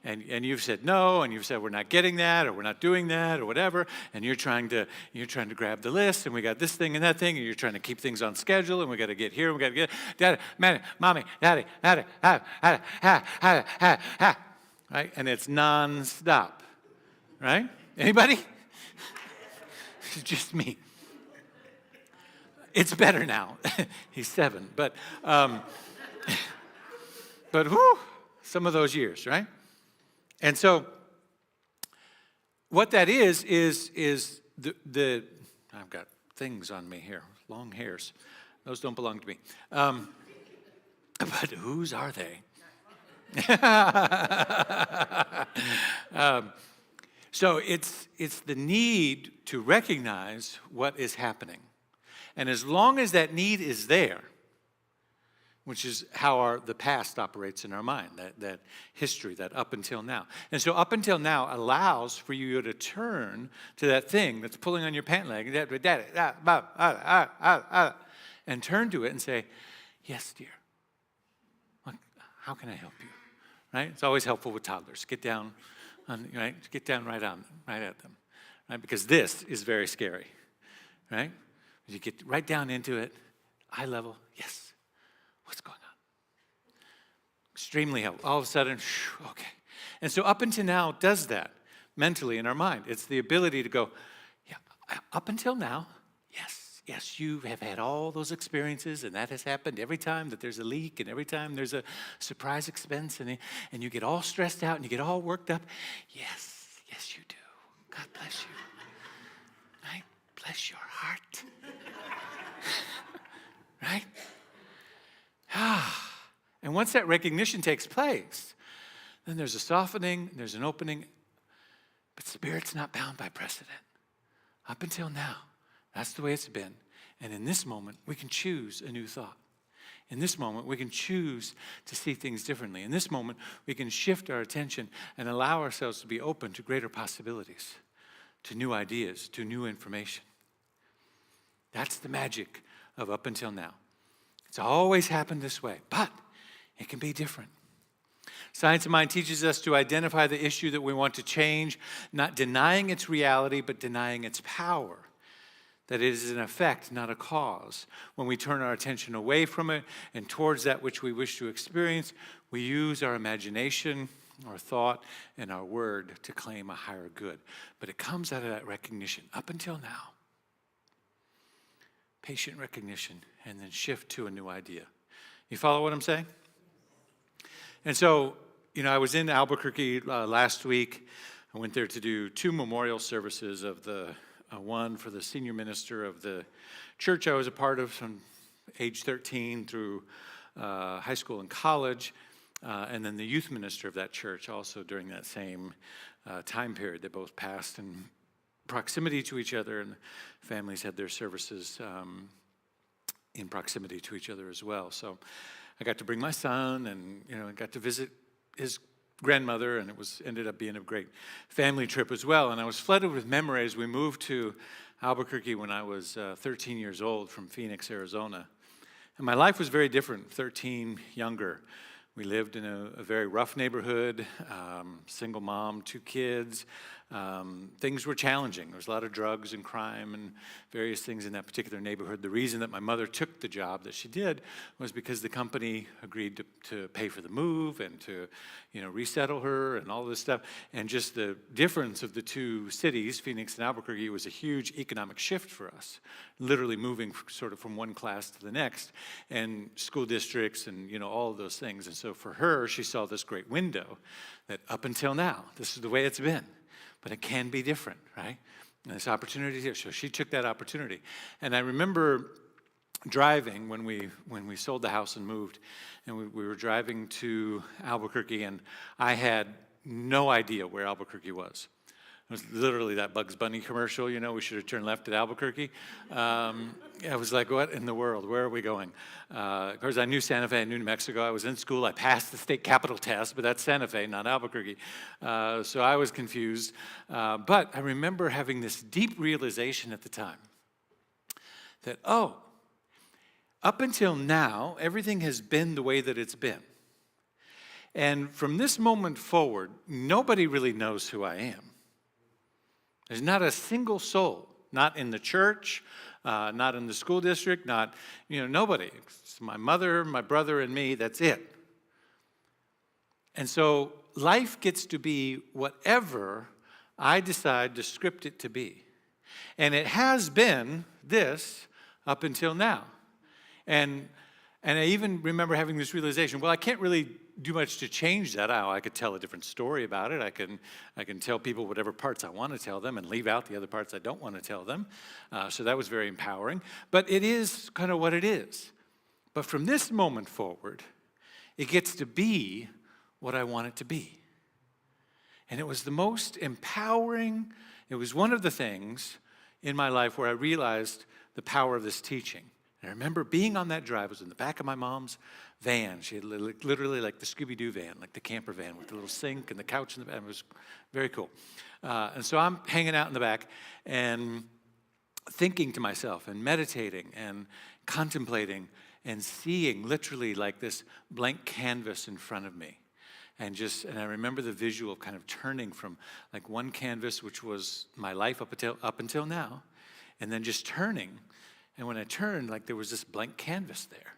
And you've said no, and you've said we're not getting that, or we're not doing that, or whatever, and you're trying to grab the list, and we got this thing and that thing, and you're trying to keep things on schedule, and we got to get here, and we got to get, daddy, mommy, daddy, right? And it's non-stop, right? Anybody? It's just me. It's better now. He's 7, but whew, some of those years, right? And so what that is the I've got things on me here, long hairs. Those don't belong to me. But whose are they? So it's the need to recognize what is happening. And as long as that need is there, which is how the past operates in our mind, that history, that up until now. And so up until now allows for you to turn to that thing that's pulling on your pant leg, and turn to it and say, yes, dear. How can I help you? Right? It's always helpful with toddlers. Get down, right? Get down right at them, right? Because this is very scary, right? You get right down into it, eye level. Yes. What's extremely helpful. All of a sudden, okay. And so up until now, it does that mentally in our mind. It's the ability to go, yeah, up until now, yes, you have had all those experiences, and that has happened every time that there's a leak and every time there's a surprise expense, and you get all stressed out and you get all worked up. Yes, you do. God bless you. Right? Bless your heart. Right? And once that recognition takes place, then there's a softening, there's an opening, but Spirit's not bound by precedent. Up until now, that's the way it's been. And in this moment, we can choose a new thought. In this moment, we can choose to see things differently. In this moment, we can shift our attention and allow ourselves to be open to greater possibilities, to new ideas, to new information. That's the magic of up until now. It's always happened this way, but it can be different. Science of Mind teaches us to identify the issue that we want to change, not denying its reality, but denying its power. That it is an effect, not a cause. When we turn our attention away from it and towards that which we wish to experience, we use our imagination, our thought, and our word to claim a higher good. But it comes out of that recognition. Up until now, patient recognition, and then shift to a new idea. You follow what I'm saying? And so, I was in Albuquerque last week. I went there to do 2 memorial services of the one for the senior minister of the church I was a part of from age 13 through high school and college, and then the youth minister of that church also during that same time period. They both passed in proximity to each other, and families had their services in proximity to each other as well. So I got to bring my son, and I got to visit his grandmother, and it ended up being a great family trip as well. And I was flooded with memories. We moved to Albuquerque when I was 13 years old from Phoenix, Arizona. And my life was very different, 13, younger. We lived in a very rough neighborhood, single mom, 2 kids. Things were challenging. There was a lot of drugs and crime and various things in that particular neighborhood. The reason that my mother took the job that she did was because the company agreed to pay for the move and to, resettle her and all this stuff. And just the difference of the 2 cities, Phoenix and Albuquerque, was a huge economic shift for us. Literally moving sort of from one class to the next, and school districts and, all of those things. And so for her, she saw this great window that up until now, this is the way it's been. But it can be different, right? And this opportunity here. So she took that opportunity. And I remember driving when we sold the house and moved, and we were driving to Albuquerque, and I had no idea where Albuquerque was. It was literally that Bugs Bunny commercial, we should have turned left at Albuquerque. I was like, what in the world? Where are we going? Of course, I knew Santa Fe, I knew New Mexico. I was in school. I passed the state capital test, but that's Santa Fe, not Albuquerque. So I was confused. But I remember having this deep realization at the time that, up until now, everything has been the way that it's been. And from this moment forward, nobody really knows who I am. There's not a single soul, not in the church, not in the school district, not, nobody. It's my mother, my brother, and me, that's it. And so life gets to be whatever I decide to script it to be. And it has been this up until now. And I even remember having this realization, well, I can't really do much to change that. I could tell a different story about it. I can tell people whatever parts I want to tell them and leave out the other parts I don't want to tell them. So that was very empowering. But it is kind of what it is. But from this moment forward, it gets to be what I want it to be. And it was the most empowering, it was one of the things in my life where I realized the power of this teaching. And I remember being on that drive. I was in the back of my mom's van. She had literally like the Scooby-Doo van, like the camper van with the little sink and the couch in the back. It was very cool. And so I'm hanging out in the back and thinking to myself and meditating and contemplating and seeing literally like this blank canvas in front of me. And I remember the visual of kind of turning from like one canvas, which was my life up until now, and then just turning. And when I turned, like there was this blank canvas there.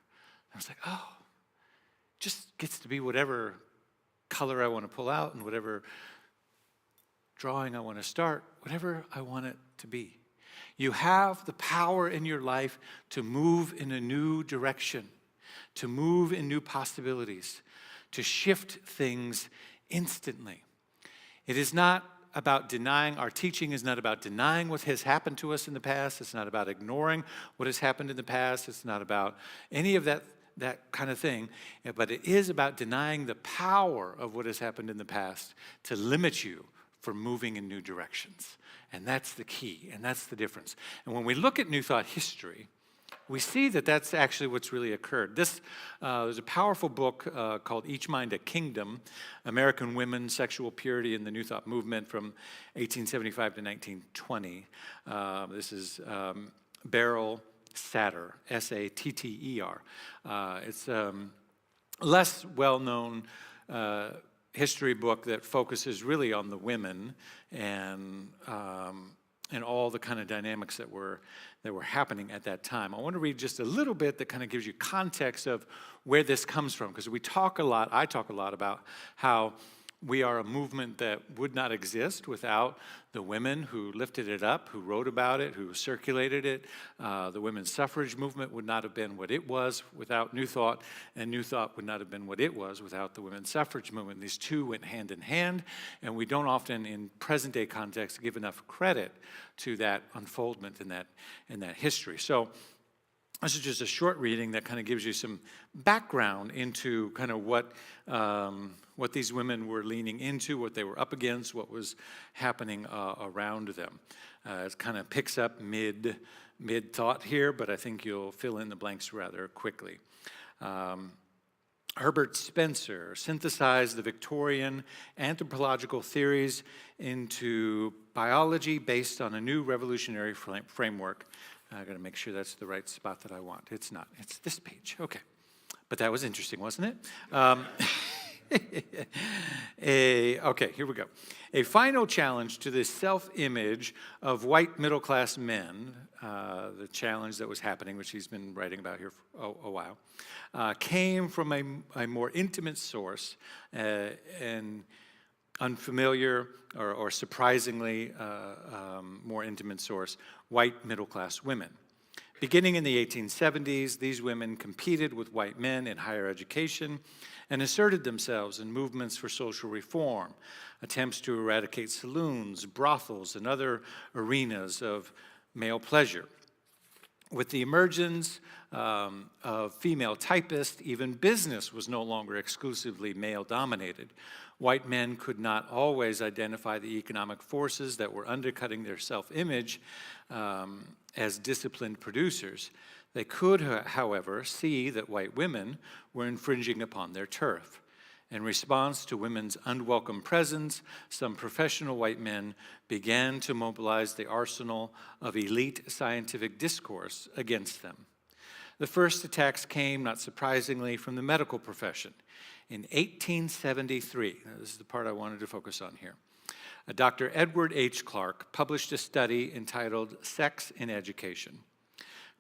I was like, just gets to be whatever color I want to pull out and whatever drawing I want to start, whatever I want it to be. You have the power in your life to move in a new direction, to move in new possibilities, to shift things instantly. It is not about denying, our teaching is not about denying what has happened to us in the past. It's not about ignoring what has happened in the past. It's not about any of that kind of thing. But it is about denying the power of what has happened in the past to limit you from moving in new directions. And that's the key, and that's the difference. And when we look at New Thought history, we see that that's actually what's really occurred. There's a powerful book called Each Mind a Kingdom, American Women, Sexual Purity in the New Thought Movement from 1875 to 1920. This is Beryl Satter, S-A-T-T-E-R. It's a less well-known history book that focuses really on the women and all the kind of dynamics that were happening at that time. I want to read just a little bit that kind of gives you context of where this comes from, because I talk a lot about how we are a movement that would not exist without the women who lifted it up, who wrote about it, who circulated it. The women's suffrage movement would not have been what it was without New Thought, and New Thought would not have been what it was without the women's suffrage movement. These two went hand in hand, and we don't often, in present-day context, give enough credit to that unfoldment in that history. So this is just a short reading that kind of gives you some background into kind of what these women were leaning into, what they were up against, what was happening around them. It kind of picks up mid-thought here, but I think you'll fill in the blanks rather quickly. Herbert Spencer synthesized the Victorian anthropological theories into biology based on a new revolutionary framework. I got to make sure that's the right spot that I want. It's not. It's this page. Okay. But that was interesting, wasn't it? Okay, here we go. A final challenge to the self-image of white middle-class men, the challenge that was happening, which he's been writing about here for a while, came from a more intimate source and unfamiliar or surprisingly more intimate source, white middle-class women. Beginning in the 1870s, these women competed with white men in higher education and asserted themselves in movements for social reform, attempts to eradicate saloons, brothels, and other arenas of male pleasure. With the emergence of female typists, even business was no longer exclusively male-dominated. White men could not always identify the economic forces that were undercutting their self-image as disciplined producers. They could, however, see that white women were infringing upon their turf. In response to women's unwelcome presence, some professional white men began to mobilize the arsenal of elite scientific discourse against them. The first attacks came, not surprisingly, from the medical profession. In 1873, now this is the part I wanted to focus on here, Dr. Edward H. Clark published a study entitled Sex in Education.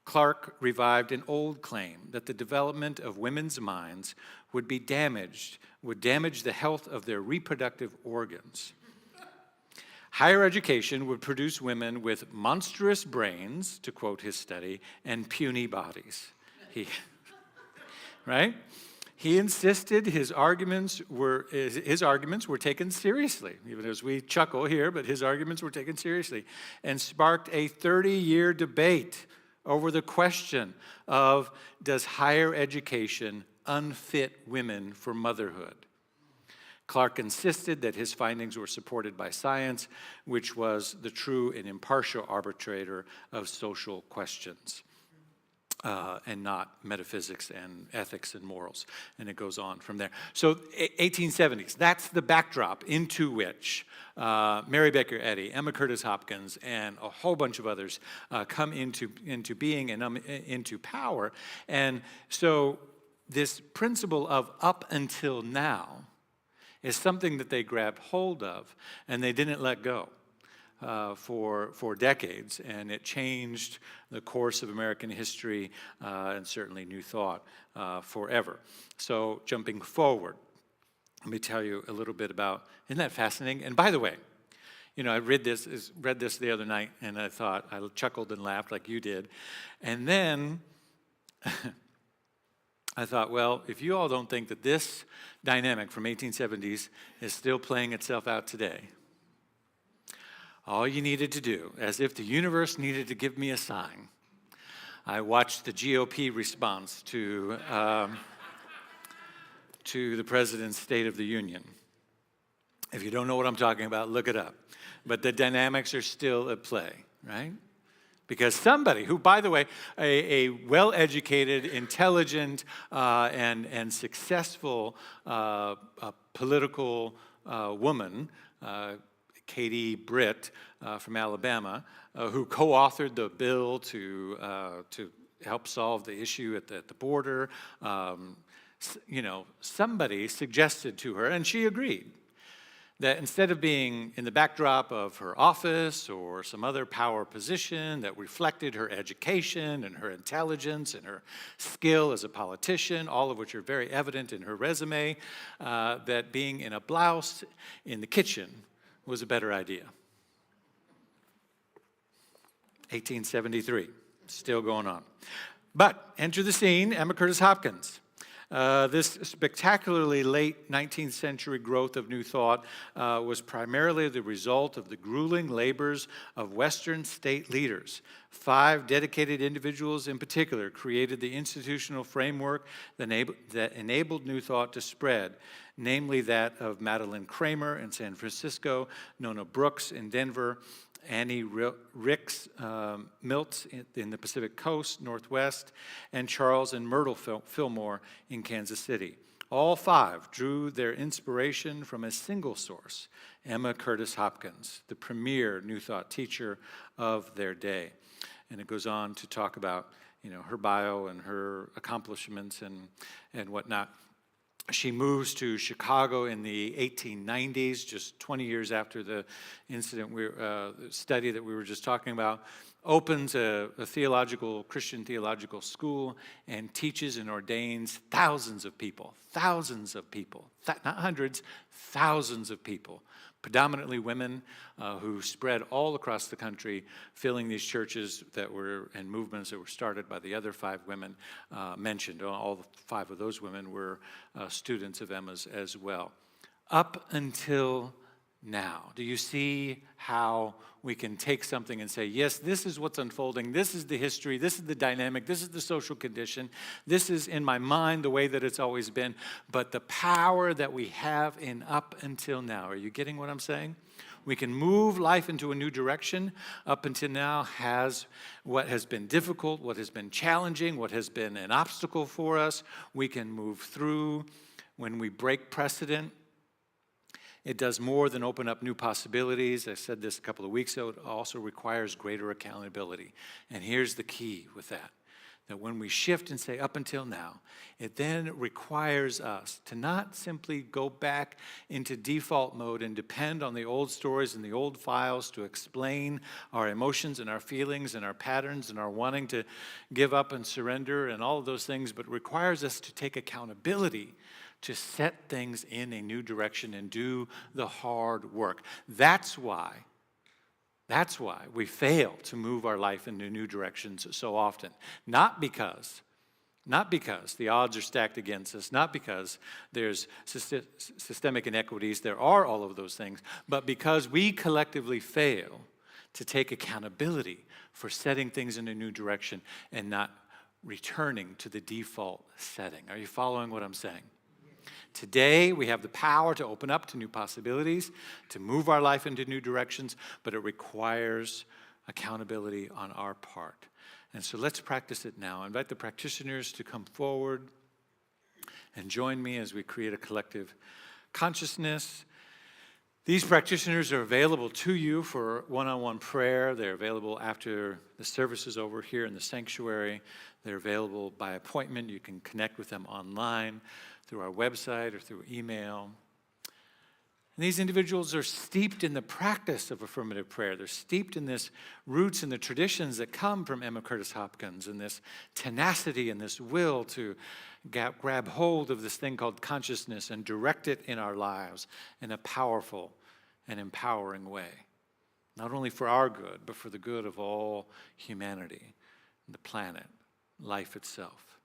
Clark revived an old claim that the development of women's minds would damage the health of their reproductive organs. Higher education would produce women with monstrous brains, to quote his study, and puny bodies. Right? He insisted his arguments were taken seriously, even as we chuckle here, but his arguments were taken seriously, and sparked a 30-year debate over the question of, does higher education unfit women for motherhood? Clark insisted that his findings were supported by science, which was the true and impartial arbitrator of social questions, and not metaphysics and ethics and morals. And it goes on from there. So 1870s, that's the backdrop into which Mary Baker Eddy, Emma Curtis Hopkins, and a whole bunch of others come into being and into power. And so this principle of up until now is something that they grabbed hold of, and they didn't let go. for decades, and it changed the course of American history and certainly New Thought forever. So jumping forward, let me tell you a little bit about, isn't that fascinating? And by the way, you know, I read this the other night, and I thought, I chuckled and laughed like you did. And then I thought, well, if you all don't think that this dynamic from 1870s is still playing itself out today, all you needed to do, as if the universe needed to give me a sign, I watched the GOP response to the President's State of the Union. If you don't know what I'm talking about, look it up. But the dynamics are still at play, right? Because somebody who, by the way, a well-educated, intelligent, and successful political woman, Katie Britt from Alabama, who co-authored the bill to help solve the issue at the border, you know, somebody suggested to her, and she agreed, that instead of being in the backdrop of her office or some other power position that reflected her education and her intelligence and her skill as a politician, all of which are very evident in her resume, that being in a blouse in the kitchen was a better idea. 1873, still going on. But enter the scene, Emma Curtis Hopkins. This spectacularly late 19th century growth of New Thought was primarily the result of the grueling labors of Western state leaders. 5 dedicated individuals in particular created the institutional framework that enabled New Thought to spread, namely that of Madeline Kramer in San Francisco, Nona Brooks in Denver, Annie Ricks Miltz in the Pacific Coast, Northwest, and Charles and Myrtle Fillmore in Kansas City. All 5 drew their inspiration from a single source, Emma Curtis Hopkins, the premier New Thought teacher of their day. And it goes on to talk about, you know, her bio and her accomplishments and whatnot. She moves to Chicago in the 1890s, just 20 years after the incident, study that we were just talking about, opens a Christian theological school, and teaches and ordains thousands of people, not hundreds, thousands of people, predominantly women who spread all across the country, filling these churches and movements that were started by the other 5 women mentioned. All 5 of those women were students of Emma's as well. Up until now, do you see how we can take something and say, yes, this is what's unfolding, this is the history, this is the dynamic, this is the social condition, this is in my mind the way that it's always been, but the power that we have in up until now, are you getting what I'm saying? We can move life into a new direction. Up until now has what has been difficult, what has been challenging, what has been an obstacle for us, we can move through. When we break precedent, it does more than open up new possibilities. I said this a couple of weeks ago. It also requires greater accountability. And here's the key with that when we shift and say up until now, it then requires us to not simply go back into default mode and depend on the old stories and the old files to explain our emotions and our feelings and our patterns and our wanting to give up and surrender and all of those things, but requires us to take accountability to set things in a new direction and do the hard work. That's why we fail to move our life into new directions so often. Not because the odds are stacked against us, not because there's systemic inequities, there are all of those things, but because we collectively fail to take accountability for setting things in a new direction and not returning to the default setting. Are you following what I'm saying? Today, we have the power to open up to new possibilities, to move our life into new directions, but it requires accountability on our part. And so let's practice it now. I invite the practitioners to come forward and join me as we create a collective consciousness. These practitioners are available to you for one-on-one prayer. They're available after the service is over here in the sanctuary. They're available by appointment. You can connect with them online, through our website or through email. And these individuals are steeped in the practice of affirmative prayer. They're steeped in this roots and the traditions that come from Emma Curtis Hopkins, and this tenacity and this will to grab hold of this thing called consciousness and direct it in our lives in a powerful and empowering way. Not only for our good, but for the good of all humanity, the planet, life itself.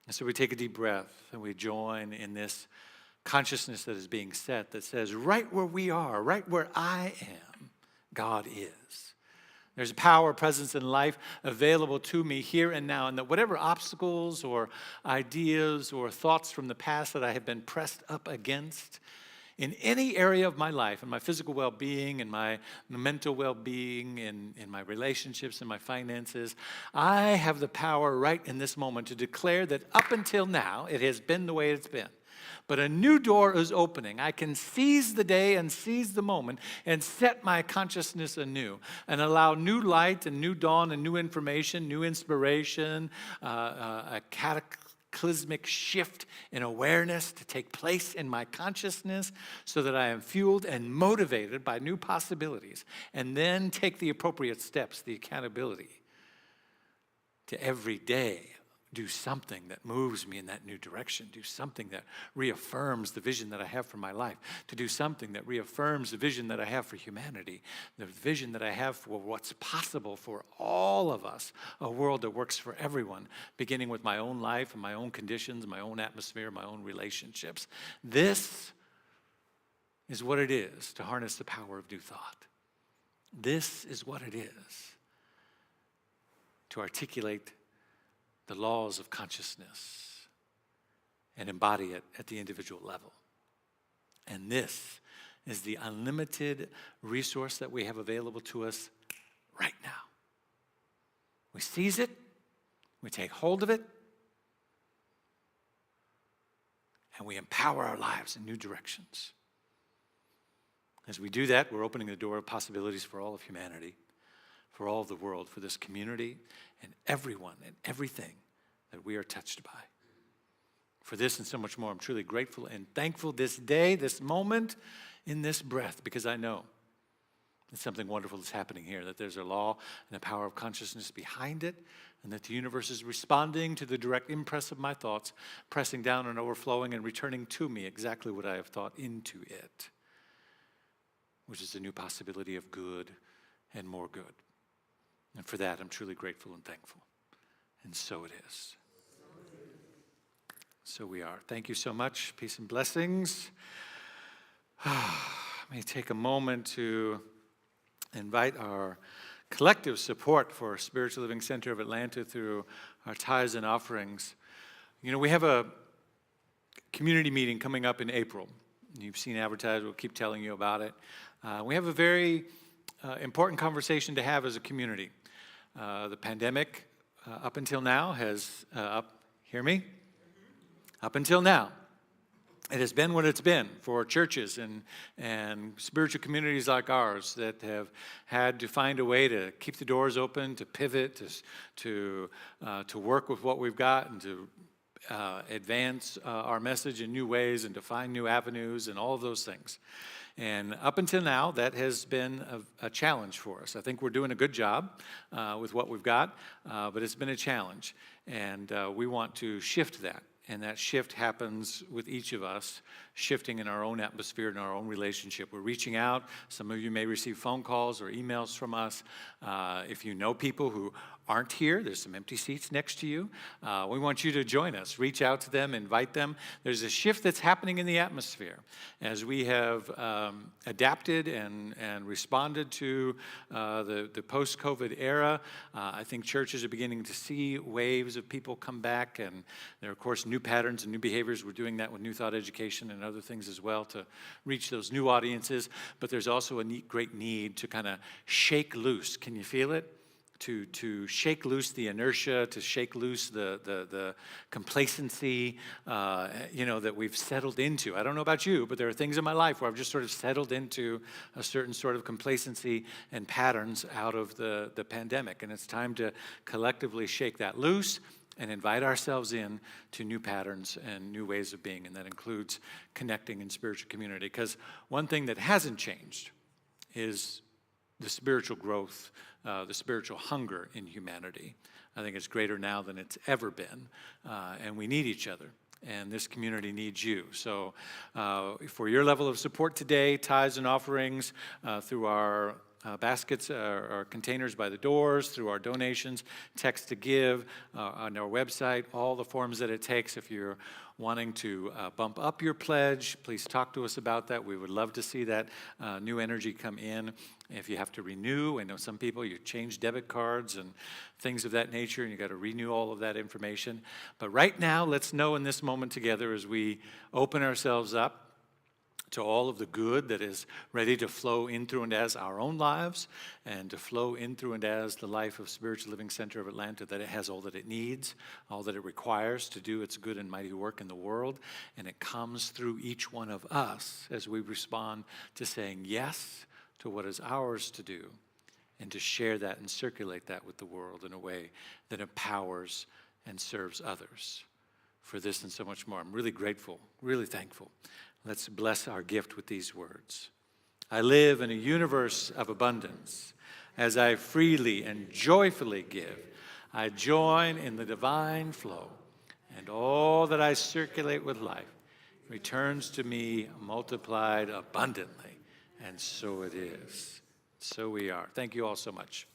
And so we take a deep breath and we join in this consciousness that is being set that says, right where we are, right where I am, God is. There's power, presence, and life available to me here and now, and that whatever obstacles or ideas or thoughts from the past that I have been pressed up against in any area of my life, in my physical well-being, in my mental well-being, in my relationships, in my finances, I have the power right in this moment to declare that up until now, it has been the way it's been. But a new door is opening. I can seize the day and seize the moment and set my consciousness anew and allow new light and new dawn and new information, new inspiration, a cataclysmic shift in awareness to take place in my consciousness so that I am fueled and motivated by new possibilities, and then take the appropriate steps, the accountability to every day do something that moves me in that new direction, do something that reaffirms the vision that I have for my life, to do something that reaffirms the vision that I have for humanity, the vision that I have for what's possible for all of us, a world that works for everyone, beginning with my own life and my own conditions, my own atmosphere, my own relationships. This is what it is to harness the power of new thought. This is what it is to articulate the laws of consciousness and embody it at the individual level. And this is the unlimited resource that we have available to us right now. We seize it, we take hold of it, and we empower our lives in new directions. As we do that, we're opening the door of possibilities for all of humanity, for all of the world, for this community, and everyone and everything that we are touched by. For this and so much more, I'm truly grateful and thankful this day, this moment, in this breath, because I know that something wonderful is happening here, that there's a law and a power of consciousness behind it, and that the universe is responding to the direct impress of my thoughts, pressing down and overflowing and returning to me exactly what I have thought into it, which is a new possibility of good and more good. And for that, I'm truly grateful and thankful. And so it is. So we are. Thank you so much. Peace and blessings. Let me take a moment to invite our collective support for Spiritual Living Center of Atlanta through our tithes and offerings. You know, we have a community meeting coming up in April. You've seen advertised. We'll keep telling you about it. We have a very important conversation to have as a community. The pandemic, up until now, has, hear me? Up until now, it has been what it's been for churches and spiritual communities like ours that have had to find a way to keep the doors open, to pivot, to work with what we've got, and to advance our message in new ways, and to find new avenues and all of those things. And up until now, that has been a challenge for us. I think we're doing a good job with what we've got, but it's been a challenge. And we want to shift that. And that shift happens with each of us shifting in our own atmosphere and our own relationship. We're reaching out. Some of you may receive phone calls or emails from us. If you know people who aren't here, there's some empty seats next to you. We want you to join us. Reach out to them, invite them. There's a shift that's happening in the atmosphere as we have adapted and responded to the post-COVID era. I think churches are beginning to see waves of people come back, and there are, of course, new patterns and new behaviors. We're doing that with New Thought Education and other things as well to reach those new audiences. But there's also a great need to kind of shake loose. Can you feel it? To shake loose the inertia, to shake loose the complacency, that we've settled into. I don't know about you, but there are things in my life where I've just sort of settled into a certain sort of complacency and patterns out of the pandemic. And it's time to collectively shake that loose and invite ourselves in to new patterns and new ways of being, and that includes connecting in spiritual community. Because one thing that hasn't changed is the spiritual growth, the spiritual hunger in humanity. I think it's greater now than it's ever been, and we need each other. And this community needs you. So for your level of support today, tithes and offerings through our baskets or containers by the doors, through our donations, text to give, on our website, all the forms that it takes. If you're wanting to bump up your pledge, please talk to us about that. We would love to see that new energy come in. If you have to renew, I know some people, you change debit cards and things of that nature, and you got to renew all of that information. But right now, let's know in this moment together as we open ourselves up to all of the good that is ready to flow in through and as our own lives, and to flow in through and as the life of Spiritual Living Center of Atlanta, that it has all that it needs, all that it requires to do its good and mighty work in the world. And it comes through each one of us as we respond to saying yes to what is ours to do, and to share that and circulate that with the world in a way that empowers and serves others. For this and so much more, I'm really grateful, really thankful. Let's bless our gift with these words. I live in a universe of abundance. As I freely and joyfully give, I join in the divine flow, and all that I circulate with life returns to me multiplied abundantly. And so it is. So we are. Thank you all so much.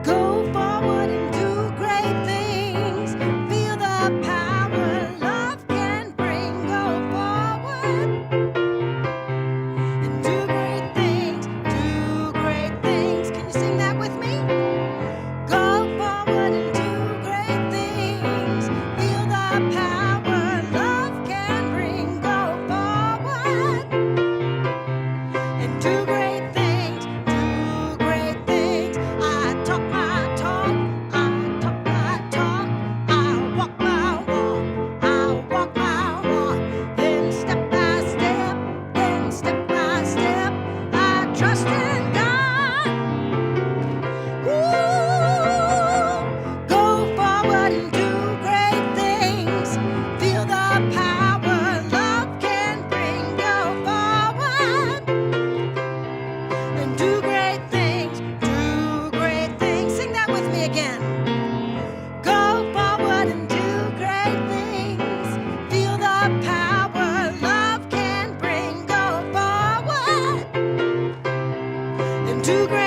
Go forward and do great things. Feel the power love can bring. Go forward and do great things. Do great things. Can you sing that with me? Go forward and do great things. Feel the power love can bring. Go forward and do great things. Do great things. I talk my talk. I talk my talk. I walk my walk. I walk my walk. Then step by step. Then step by step. I trust in God. Ooh, go forward and do great things. Feel the power love can bring. Go forward and do great things. Do great things. Sing that with me again. Go forward and do great things. Feel the power love can bring. Go forward and do great